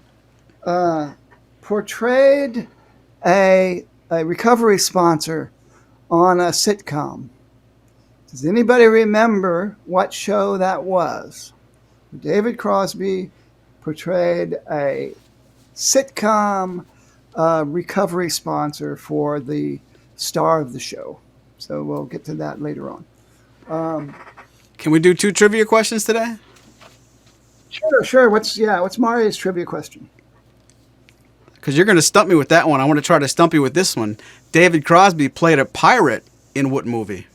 portrayed a recovery sponsor on a sitcom. Does anybody remember what show that was? David Crosby portrayed a sitcom recovery sponsor for the star of the show. So we'll get to that later on. Can we do 2 trivia questions today? Sure. What's Mari's trivia question? Because you're going to stump me with that one. I want to try to stump you with this one. David Crosby played a pirate in what movie?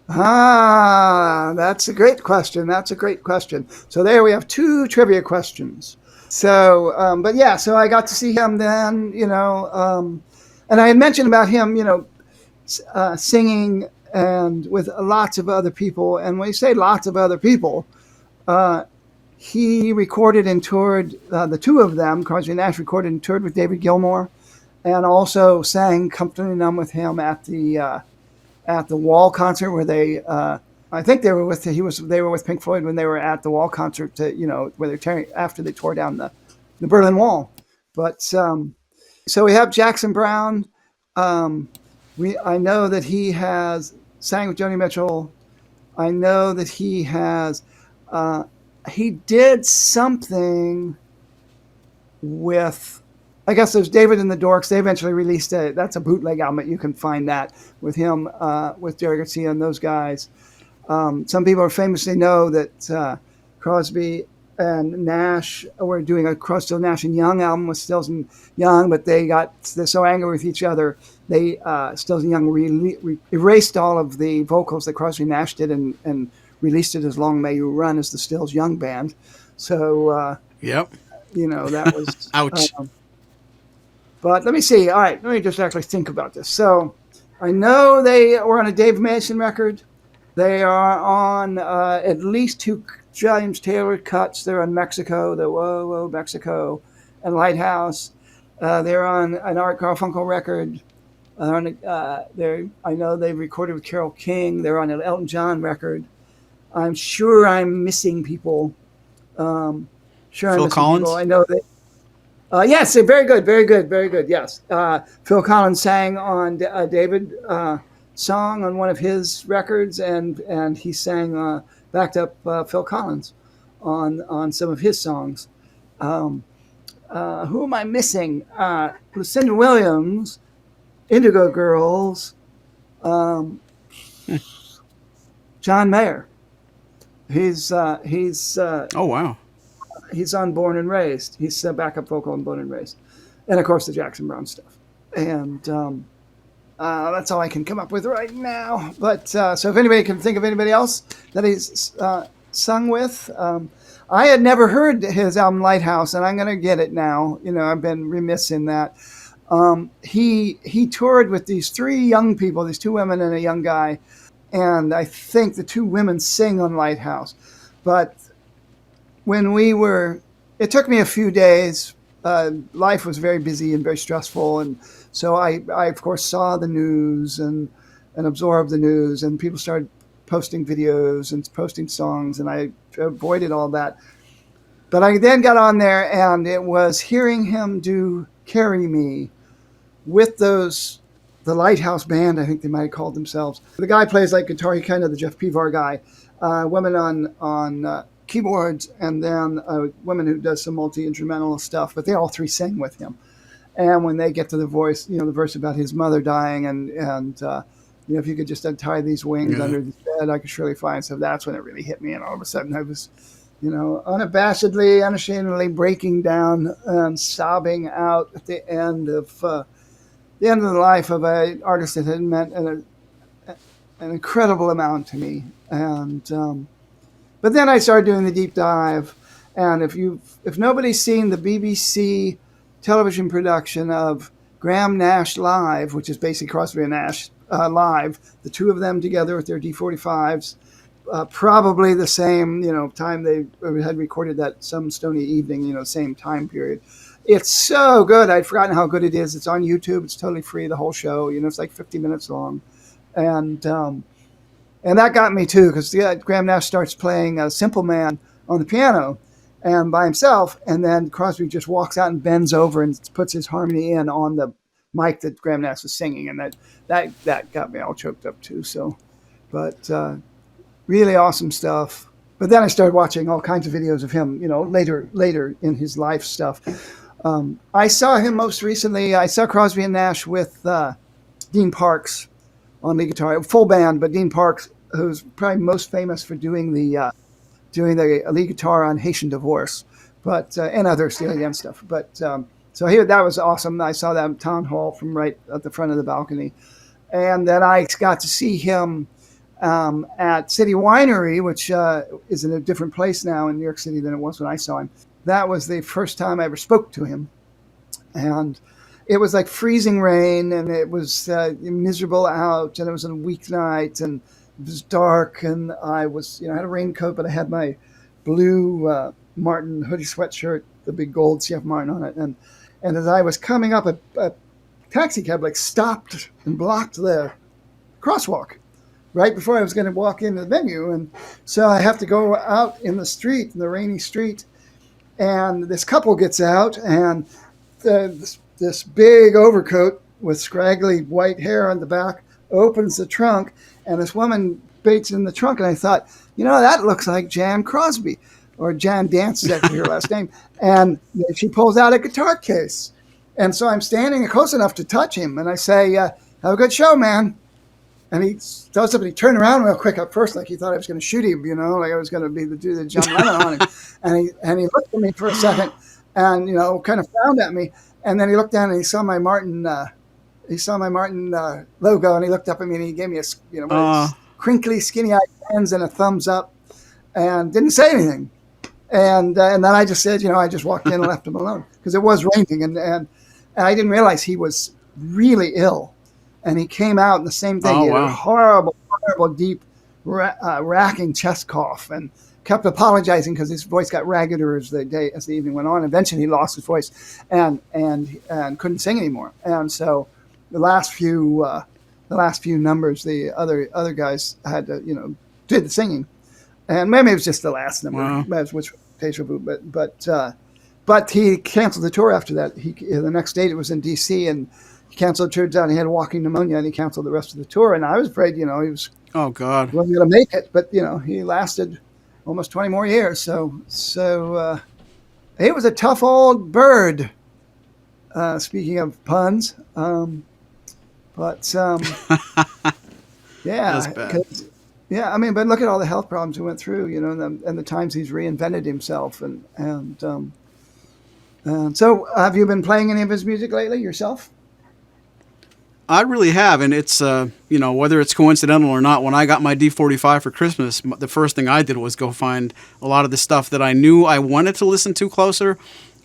That's a great question. So there we have 2 trivia questions. So, so I got to see him then, and I had mentioned about him, singing and with lots of other people. And when you say lots of other people, he recorded and toured, the 2 of them, Crosby and Nash recorded and toured with David Gilmour, and also sang "Comfortably Numb" with him at the Wall concert where they, I think they were with Pink Floyd when they were at the Wall concert, where after they tore down the Berlin Wall. But so we have Jackson Browne. I know that he has sang with Joni Mitchell. I know that he has. He did something with, I guess there's David and the Dorks. They eventually released that's a bootleg album. You can find that with him, with Jerry Garcia and those guys. Some people famously know that Crosby and Nash were doing a Crosby, Nash and Young album with Stills and Young, but they're so angry with each other. Stills and Young erased all of the vocals that Crosby and Nash did and released it as Long May You Run as the Stills Young Band. So, Yep. That was... Ouch. But let me see. All right, let me just actually think about this. So I know they were on a Dave Mason record. They are on at least 2 James Taylor cuts. They're on Mexico, the Whoa, Whoa, Mexico, and Lighthouse. They're on an Art Garfunkel record. I know they've recorded with Carole King. They're on an Elton John record. I'm sure I'm missing people. Phil Collins? People. I know that. Yes, very good. Yes, Phil Collins sang on David song on one of his records, and he sang backed up Phil Collins on some of his songs. Who am I missing? Lucinda Williams, Indigo Girls, John Mayer. He's Oh, wow. He's on Born and Raised. He's a backup vocal on Born and Raised, and of course the Jackson Browne stuff. And that's all I can come up with right now. But so if anybody can think of anybody else that he's sung with, I had never heard his album Lighthouse, and I'm going to get it now. I've been remiss in that. He toured with these three young people, these two women and a young guy, and I think the two women sing on Lighthouse. But it took me a few days. Life was very busy and very stressful, and so I of course saw the news and absorbed the news, and people started posting videos and posting songs, and I avoided all that. But I then got on there, and it was hearing him do "Carry Me" with the Lighthouse Band, I think they might have called themselves. The guy plays like guitar, he kind of the Jeff Pevar guy. Women on keyboards, and then a woman who does some multi-instrumental stuff, but they all three sing with him. And when they get to the verse about his mother dying, and if you could just untie these wings under the bed, I could surely find. So that's when it really hit me, and all of a sudden I was, unabashedly, unashamedly breaking down and sobbing out at the end of the life of an artist that had meant an incredible amount to me. And but then I started doing the deep dive, and if nobody's seen the BBC television production of Graham Nash Live, which is basically Crosby and Nash live, the two of them together with their D45s, probably the same time they had recorded that some stony evening, same time period. It's so good. I'd forgotten how good it is. It's on YouTube. It's totally free, the whole show. It's like 50 minutes long, and that got me too, because Graham Nash starts playing Simple Man on the piano and by himself, and then Crosby just walks out and bends over and puts his harmony in on the mic that Graham Nash was singing, and that got me all choked up too. So, but really awesome stuff. But then I started watching all kinds of videos of him, later in his life stuff. I saw him most recently. I saw Crosby and Nash with Dean Parks on lead guitar, full band, but Dean Parks, who's probably most famous for doing the lead guitar on Haitian Divorce, but and other Steely Dan stuff. But so that was awesome. I saw that in Town Hall from right at the front of the balcony, and then I got to see him at City Winery, which is in a different place now in New York City than it was when I saw him. That was the first time I ever spoke to him, and it was like freezing rain, and it was miserable out, and it was a weeknight, and it was dark, and I was, I had a raincoat, but I had my blue Martin hoodie sweatshirt, the big gold CF Martin on it, and as I was coming up, a taxi cab stopped and blocked the crosswalk right before I was going to walk into the venue, and so I have to go out in the street, in the rainy street, and this couple gets out, and this big overcoat with scraggly white hair on the back opens the trunk, and this woman baits in the trunk, and I thought, that looks like Jan Crosby, or Jan Dance is actually her last name, and she pulls out a guitar case, and so I'm standing close enough to touch him, and I say, have a good show, man. And he does something. He turned around real quick at first, like he thought I was going to shoot him, like I was going to do the John Lennon on him. And he looked at me for a second, and kind of frowned at me. And then he looked down and he saw my Martin, logo, and he looked up at me and he gave me a crinkly, skinny-eyed hands and a thumbs up, and didn't say anything. And then I just said, I just walked in and left him alone because it was raining, and I didn't realize he was really ill. And he came out and the same thing. He had a horrible, deep, racking chest cough, and kept apologizing because his voice got raggeder as the evening went on. Eventually, he lost his voice and couldn't sing anymore. And so, the last few numbers, the other guys had to did the singing, and maybe it was just the last number, which Deja Vu. But he canceled the tour after that. The next date it was in D.C. and he canceled. Turns out he had walking pneumonia, and he canceled the rest of the tour. And I was afraid, he was wasn't going to make it. But he lasted almost 20 more years. So it was a tough old bird. Speaking of puns, yeah, that's bad. Yeah, I mean, but look at all the health problems he went through, and the times he's reinvented himself, and so, have you been playing any of his music lately yourself? I really have, and it's whether it's coincidental or not. When I got my D45 for Christmas, the first thing I did was go find a lot of the stuff that I knew I wanted to listen to closer,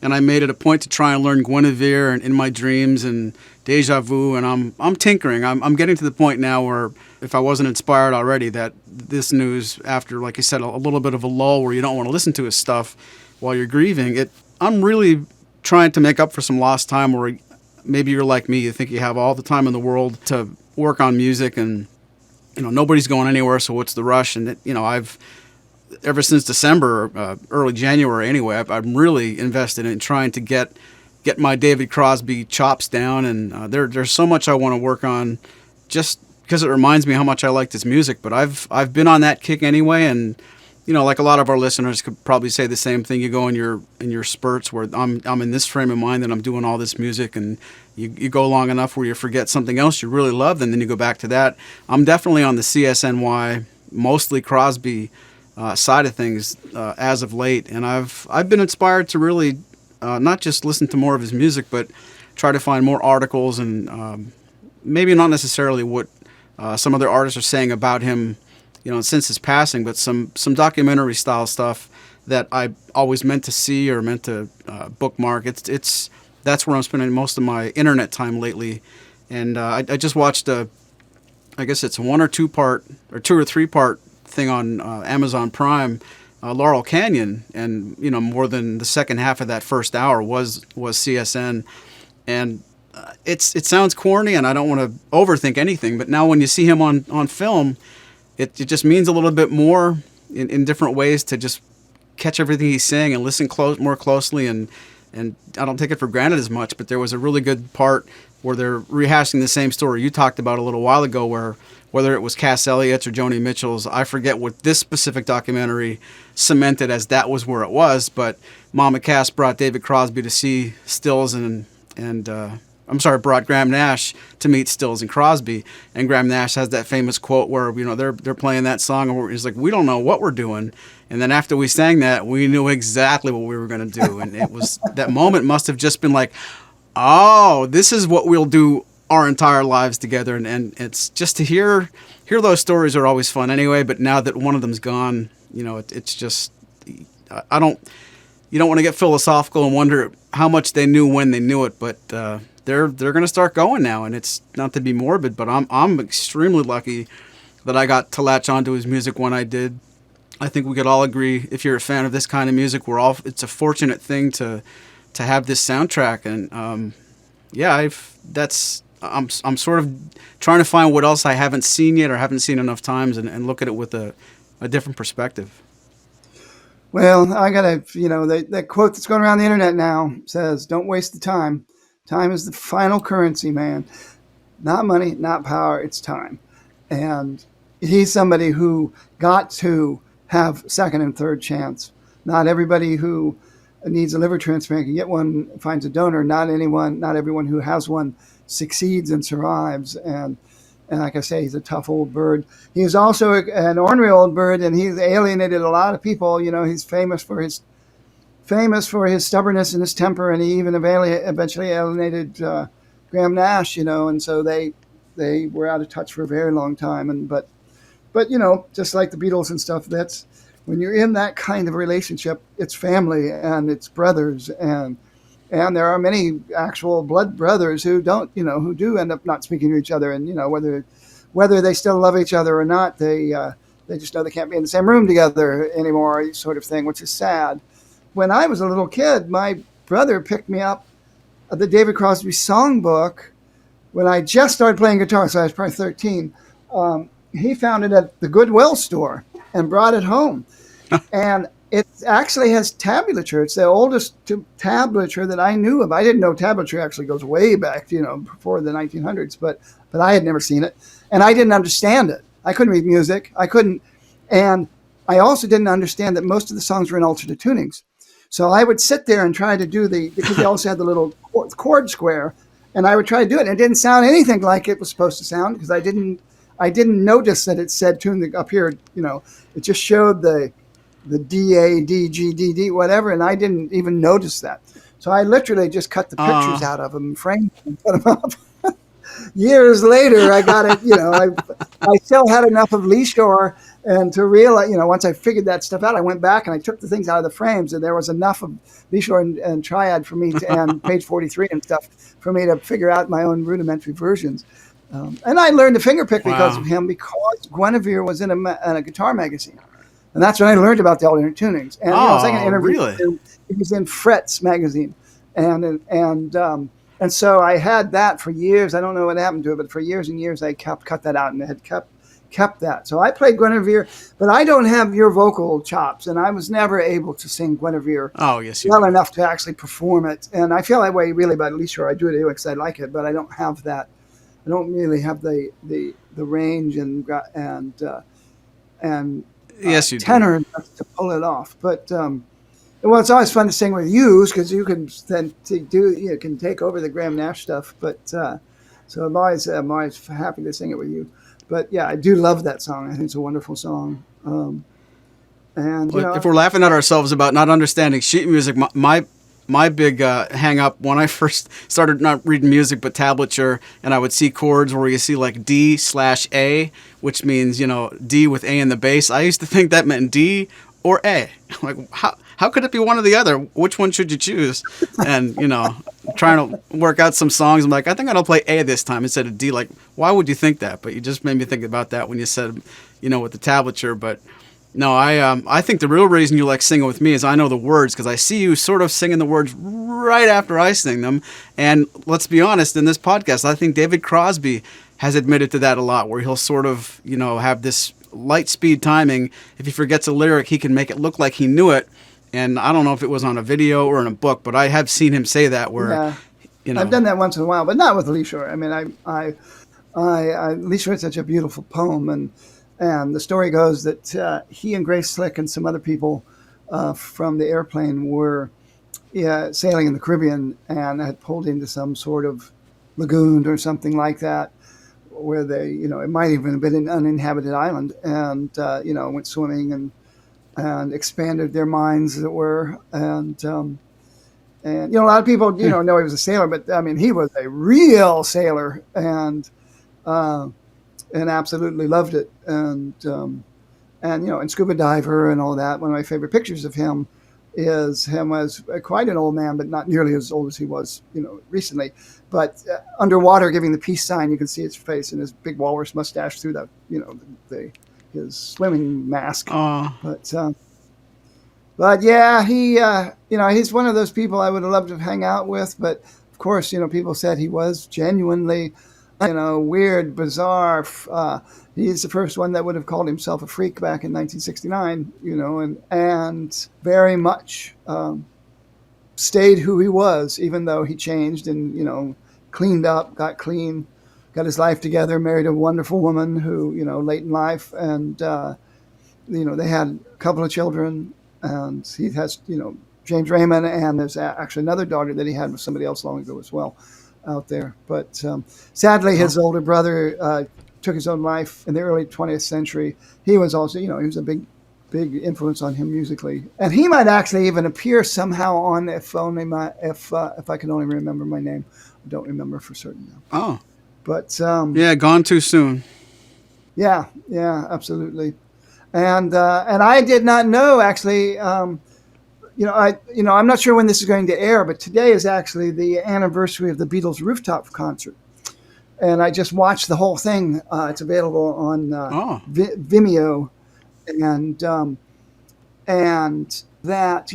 and I made it a point to try and learn Guinevere and In My Dreams and Deja Vu, and I'm tinkering. I'm getting to the point now where if I wasn't inspired already, that this news, after like I said, a little bit of a lull where you don't want to listen to his stuff while you're grieving, I'm really trying to make up for some lost time where maybe you're like me, you think you have all the time in the world to work on music, and nobody's going anywhere, so what's the rush? And I've ever since December, early January anyway, I'm really invested in trying to get my David Crosby chops down, and there's so much I want to work on, just because it reminds me how much I liked his music. But I've been on that kick anyway, and like a lot of our listeners could probably say the same thing. You go in your spurts where I'm in this frame of mind and I'm doing all this music, and you go long enough where you forget something else you really loved, and then you go back to that. I'm definitely on the CSNY, mostly Crosby side of things as of late, and I've been inspired to really not just listen to more of his music, but try to find more articles and maybe not necessarily what some other artists are saying about him, since his passing, but some documentary style stuff that I always meant to see or meant to bookmark. That's where I'm spending most of my internet time lately, and I just watched I guess it's 1 or 2 part or 2 or 3 part thing on Amazon Prime, Laurel Canyon, and more than the second half of that first hour was CSN, and it sounds corny, and I don't want to overthink anything, but now when you see him on film, it just means a little bit more in different ways to just catch everything he's saying and listen more closely, and I don't take it for granted as much. But there was a really good part where they're rehashing the same story you talked about a little while ago, where whether it was Cass Elliott's or Joni Mitchell's, I forget what this specific documentary cemented as that was where it was, but Mama Cass brought David Crosby to see Stills and brought Graham Nash to meet Stills and Crosby, and Graham Nash has that famous quote where they're playing that song and he's like, "We don't know what we're doing," and then after we sang that, we knew exactly what we were going to do, and it was that moment must have just been like, "Oh, this is what we'll do our entire lives together," and it's just to hear those stories are always fun anyway. But now that one of them's gone, it's just I don't. You don't want to get philosophical and wonder how much they knew when they knew it, but they're going to start going now, and it's not to be morbid, but I'm extremely lucky that I got to latch onto his music when I did. I think we could all agree, if you're a fan of this kind of music, it's a fortunate thing to have this soundtrack, and I'm sort of trying to find what else I haven't seen yet or haven't seen enough times, and look at it with a different perspective. Well, I gotta, that quote that's going around the internet now says, "Don't waste the time. Time is the final currency, man. Not money, not power. It's time." And he's somebody who got to have second and third chance. Not everybody who needs a liver transplant can get one, finds a donor. Not everyone who has one succeeds and survives. And like I say, he's a tough old bird. He's also an ornery old bird, and he's alienated a lot of people. He's famous for his stubbornness and his temper, and he even eventually alienated Graham Nash. And so they were out of touch for a very long time. But just like the Beatles and stuff, that's when you're in that kind of relationship, it's family and it's brothers, and there are many actual blood brothers who don't, who do end up not speaking to each other, and whether they still love each other or not, they just know they can't be in the same room together anymore, sort of thing, which is sad. When I was a little kid, my brother picked me up the David Crosby songbook when I just started playing guitar, so I was probably 13. He found it at the Goodwill store and brought it home, and it actually has tablature. It's the oldest tablature that I knew of. I didn't know tablature actually goes way back, before the 1900s, but I had never seen it, and I didn't understand it. I couldn't read music. And I also didn't understand that most of the songs were in alternate tunings. So I would sit there and try to do because they also had the little chord square, and I would try to do it, and it didn't sound anything like it was supposed to sound because I didn't I didn't notice that it said tune up here. It just showed the D A D G D D whatever, and I didn't even notice that. So I literally just cut the pictures out of them, framed them, and put them up. Years later, I got it. I still had enough of Lee Shore, and to realize, once I figured that stuff out, I went back and I took the things out of the frames, and there was enough of Lee Shore and Triad for me to, and page 43 and stuff for me to figure out my own rudimentary versions. And I learned to fingerpick because of him, because Guinevere was in a guitar magazine. And that's when I learned about the alternate tunings. And it's like an interview. Really? It was in Frets magazine, and so I had that for years. I don't know what happened to it, but for years and years I cut that out and had kept that. So I played Guinevere, but I don't have your vocal chops, and I was never able to sing Guinevere well enough to actually perform it. And I feel that way really about Lee Shore. I do it anyway because I like it, but I don't have that. I don't really have the range and yes, you tenor to pull it off. But well, it's always fun to sing with you because you can then can take over the Graham Nash stuff. But so I'm always happy to sing it with you. But yeah, I do love that song. I think it's a wonderful song. And if we're laughing at ourselves about not understanding sheet music, my big hang up when I first started not reading music but tablature, and I would see chords where you see like D/A, which means D with A in the bass. I used to think that meant D or A. Like how could it be one or the other? Which one should you choose? And trying to work out some songs, I'm like, I think I'll play A this time instead of D. Like, why would you think that? But you just made me think about that when you said with the tablature. But no, I think the real reason you like singing with me is I know the words, because I see you sort of singing the words right after I sing them. And let's be honest, in this podcast, I think David Crosby has admitted to that a lot, where he'll sort of, have this light speed timing. If he forgets a lyric, he can make it look like he knew it. And I don't know if it was on a video or in a book, but I have seen him say that where, I've done that once in a while, but not with Lee Shore. I mean, Lee Shore is such a beautiful poem, and the story goes that he and Grace Slick and some other people from the airplane were sailing in the Caribbean and had pulled into some sort of lagoon or something like that, where they, it might even have been an uninhabited island, and, went swimming and expanded their minds, as it were. And a lot of people, know he was a sailor, but I mean, he was a real sailor and absolutely loved it. And scuba diver and all that. One of my favorite pictures of him is him as quite an old man, but not nearly as old as he was, recently. But underwater, giving the peace sign, you can see his face and his big walrus mustache through his swimming mask. But yeah, he he's one of those people I would have loved to hang out with. But of course, people said he was genuinely, weird, bizarre. He's the first one that would have called himself a freak back in 1969. And very much stayed who he was, even though he changed and cleaned up, got clean, got his life together, married a wonderful woman who late in life, and they had a couple of children, and he has James Raymond, and there's actually another daughter that he had with somebody else long ago as well out there. But sadly, his older brother took his own life in the early 20th century. He was also, he was a big influence on him musically, and he might actually even appear somehow on if I can only remember my name. I don't remember for certain now. Oh, but Gone Too Soon. Yeah, absolutely. And I did not know actually. I'm not sure when this is going to air, but today is actually the anniversary of the Beatles rooftop concert, and I just watched the whole thing. It's available on Vimeo, and that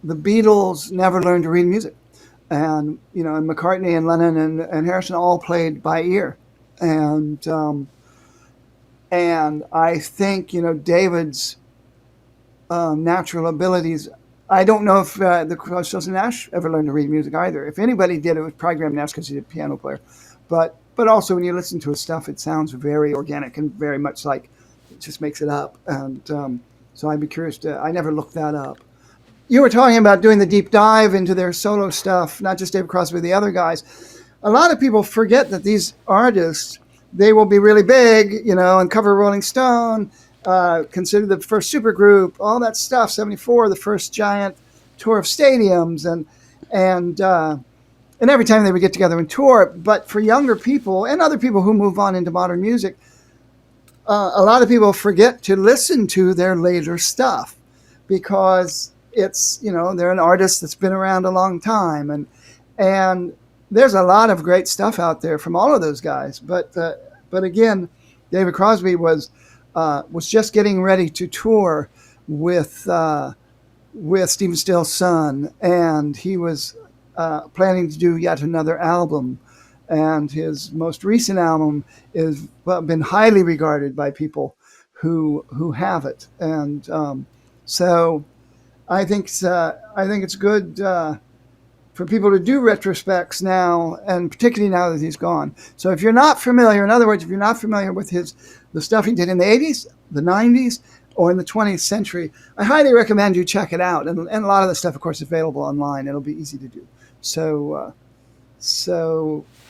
the Beatles never learned to read music, and and McCartney and Lennon and Harrison all played by ear, and I think David's natural abilities. I don't know if the Crosby and Nash ever learned to read music either. If anybody did, it was probably Graham Nash because he's a piano player. But also when you listen to his stuff, it sounds very organic and very much like it just makes it up. And so I'd be curious I never looked that up. You were talking about doing the deep dive into their solo stuff, not just David Crosby, the other guys. A lot of people forget that these artists they will be really big, and cover Rolling Stone, considered the first supergroup, all that stuff. 74, the first giant tour of stadiums, and every time they would get together and tour. But for younger people and other people who move on into modern music, a lot of people forget to listen to their later stuff because it's, they're an artist that's been around a long time. And there's a lot of great stuff out there from all of those guys. But again, David Crosby was just getting ready to tour with Stephen Still's son, and he was planning to do yet another album. And his most recent album is been highly regarded by people who have it. And so I think it's good for people to do retrospects now, and particularly now that he's gone. So if you're not familiar, in other words, if you're not familiar with the stuff he did in the 80s, the 90s, or in the 20th century, I highly recommend you check it out. And a lot of the stuff, of course, is available online. It'll be easy to do. So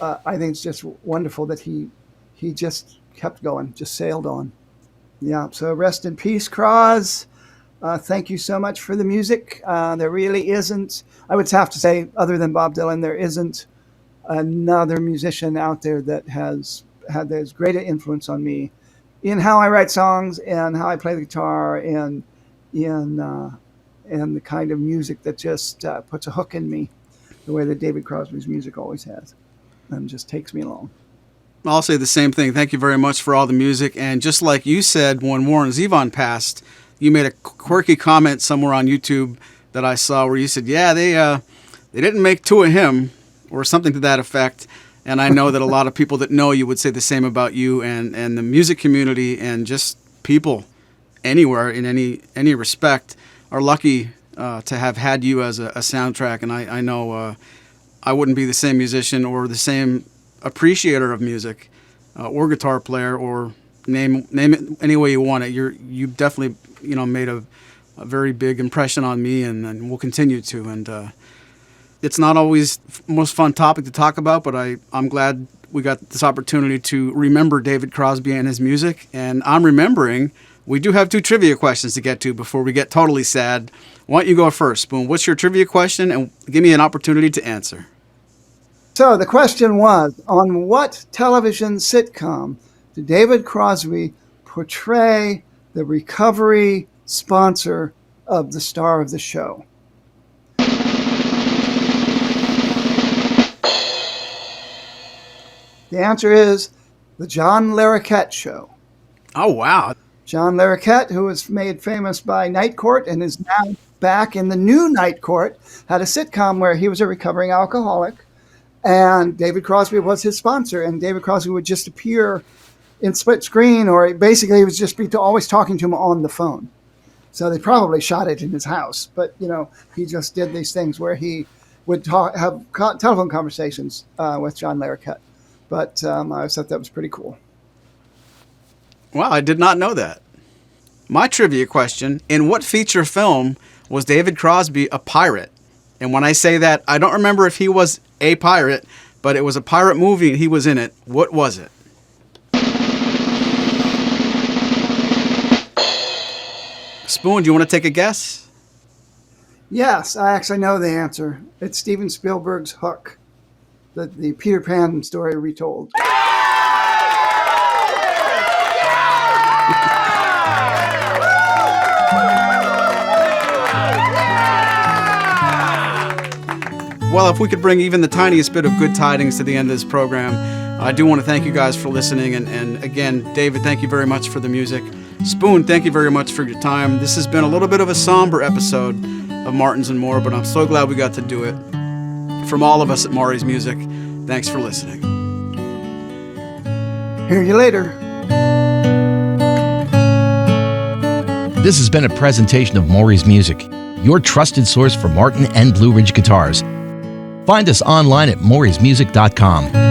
I think it's just wonderful that he just kept going, just sailed on. Yeah. So rest in peace, Cross. Thank you so much for the music. There really isn't, I would have to say, other than Bob Dylan, there isn't another musician out there that has had as great an influence on me in how I write songs and how I play the guitar and the kind of music that just puts a hook in me, the way that David Crosby's music always has, and just takes me along. I'll say the same thing. Thank you very much for all the music. And just like you said, when Warren Zevon passed, you made a quirky comment somewhere on YouTube that I saw where you said, yeah, they didn't make two of him, or something to that effect. And I know that a lot of people that know you would say the same about you and the music community, and just people anywhere in any respect are lucky to have had you as a soundtrack. And I know I wouldn't be the same musician or the same appreciator of music or guitar player, or name it any way you want it. You definitely made a very big impression on me, and will continue to. And it's not always the most fun topic to talk about, but I'm glad we got this opportunity to remember David Crosby and his music. And I'm remembering we do have 2 trivia questions to get to before we get totally sad. Why don't you go first, Spoon? What's your trivia question? And give me an opportunity to answer. So the question was, on what television sitcom did David Crosby portray the recovery sponsor of the star of the show? The answer is The John Larroquette Show. Oh, wow. John Larroquette, who was made famous by Night Court and is now back in the new Night Court, had a sitcom where he was a recovering alcoholic, and David Crosby was his sponsor, and David Crosby would just appear in split screen, or basically he was just always talking to him on the phone. So they probably shot it in his house, but he just did these things where he would have telephone conversations with John Larroquette. But I always thought that was pretty cool. Wow, I did not know that. My trivia question, in what feature film was David Crosby a pirate? And when I say that, I don't remember if he was a pirate, but it was a pirate movie and he was in it. What was it? Spoon, do you want to take a guess? Yes, I actually know the answer. It's Steven Spielberg's Hook, the Peter Pan story retold. Well, if we could bring even the tiniest bit of good tidings to the end of this program, I do want to thank you guys for listening. And again, David, thank you very much for the music. Spoon, thank you very much for your time. This has been a little bit of a somber episode of Martins and More, but I'm so glad we got to do it. From all of us at Maury's Music, thanks for listening. Hear you later. This has been a presentation of Maury's Music, your trusted source for Martin and Blue Ridge guitars. Find us online at maurysmusic.com.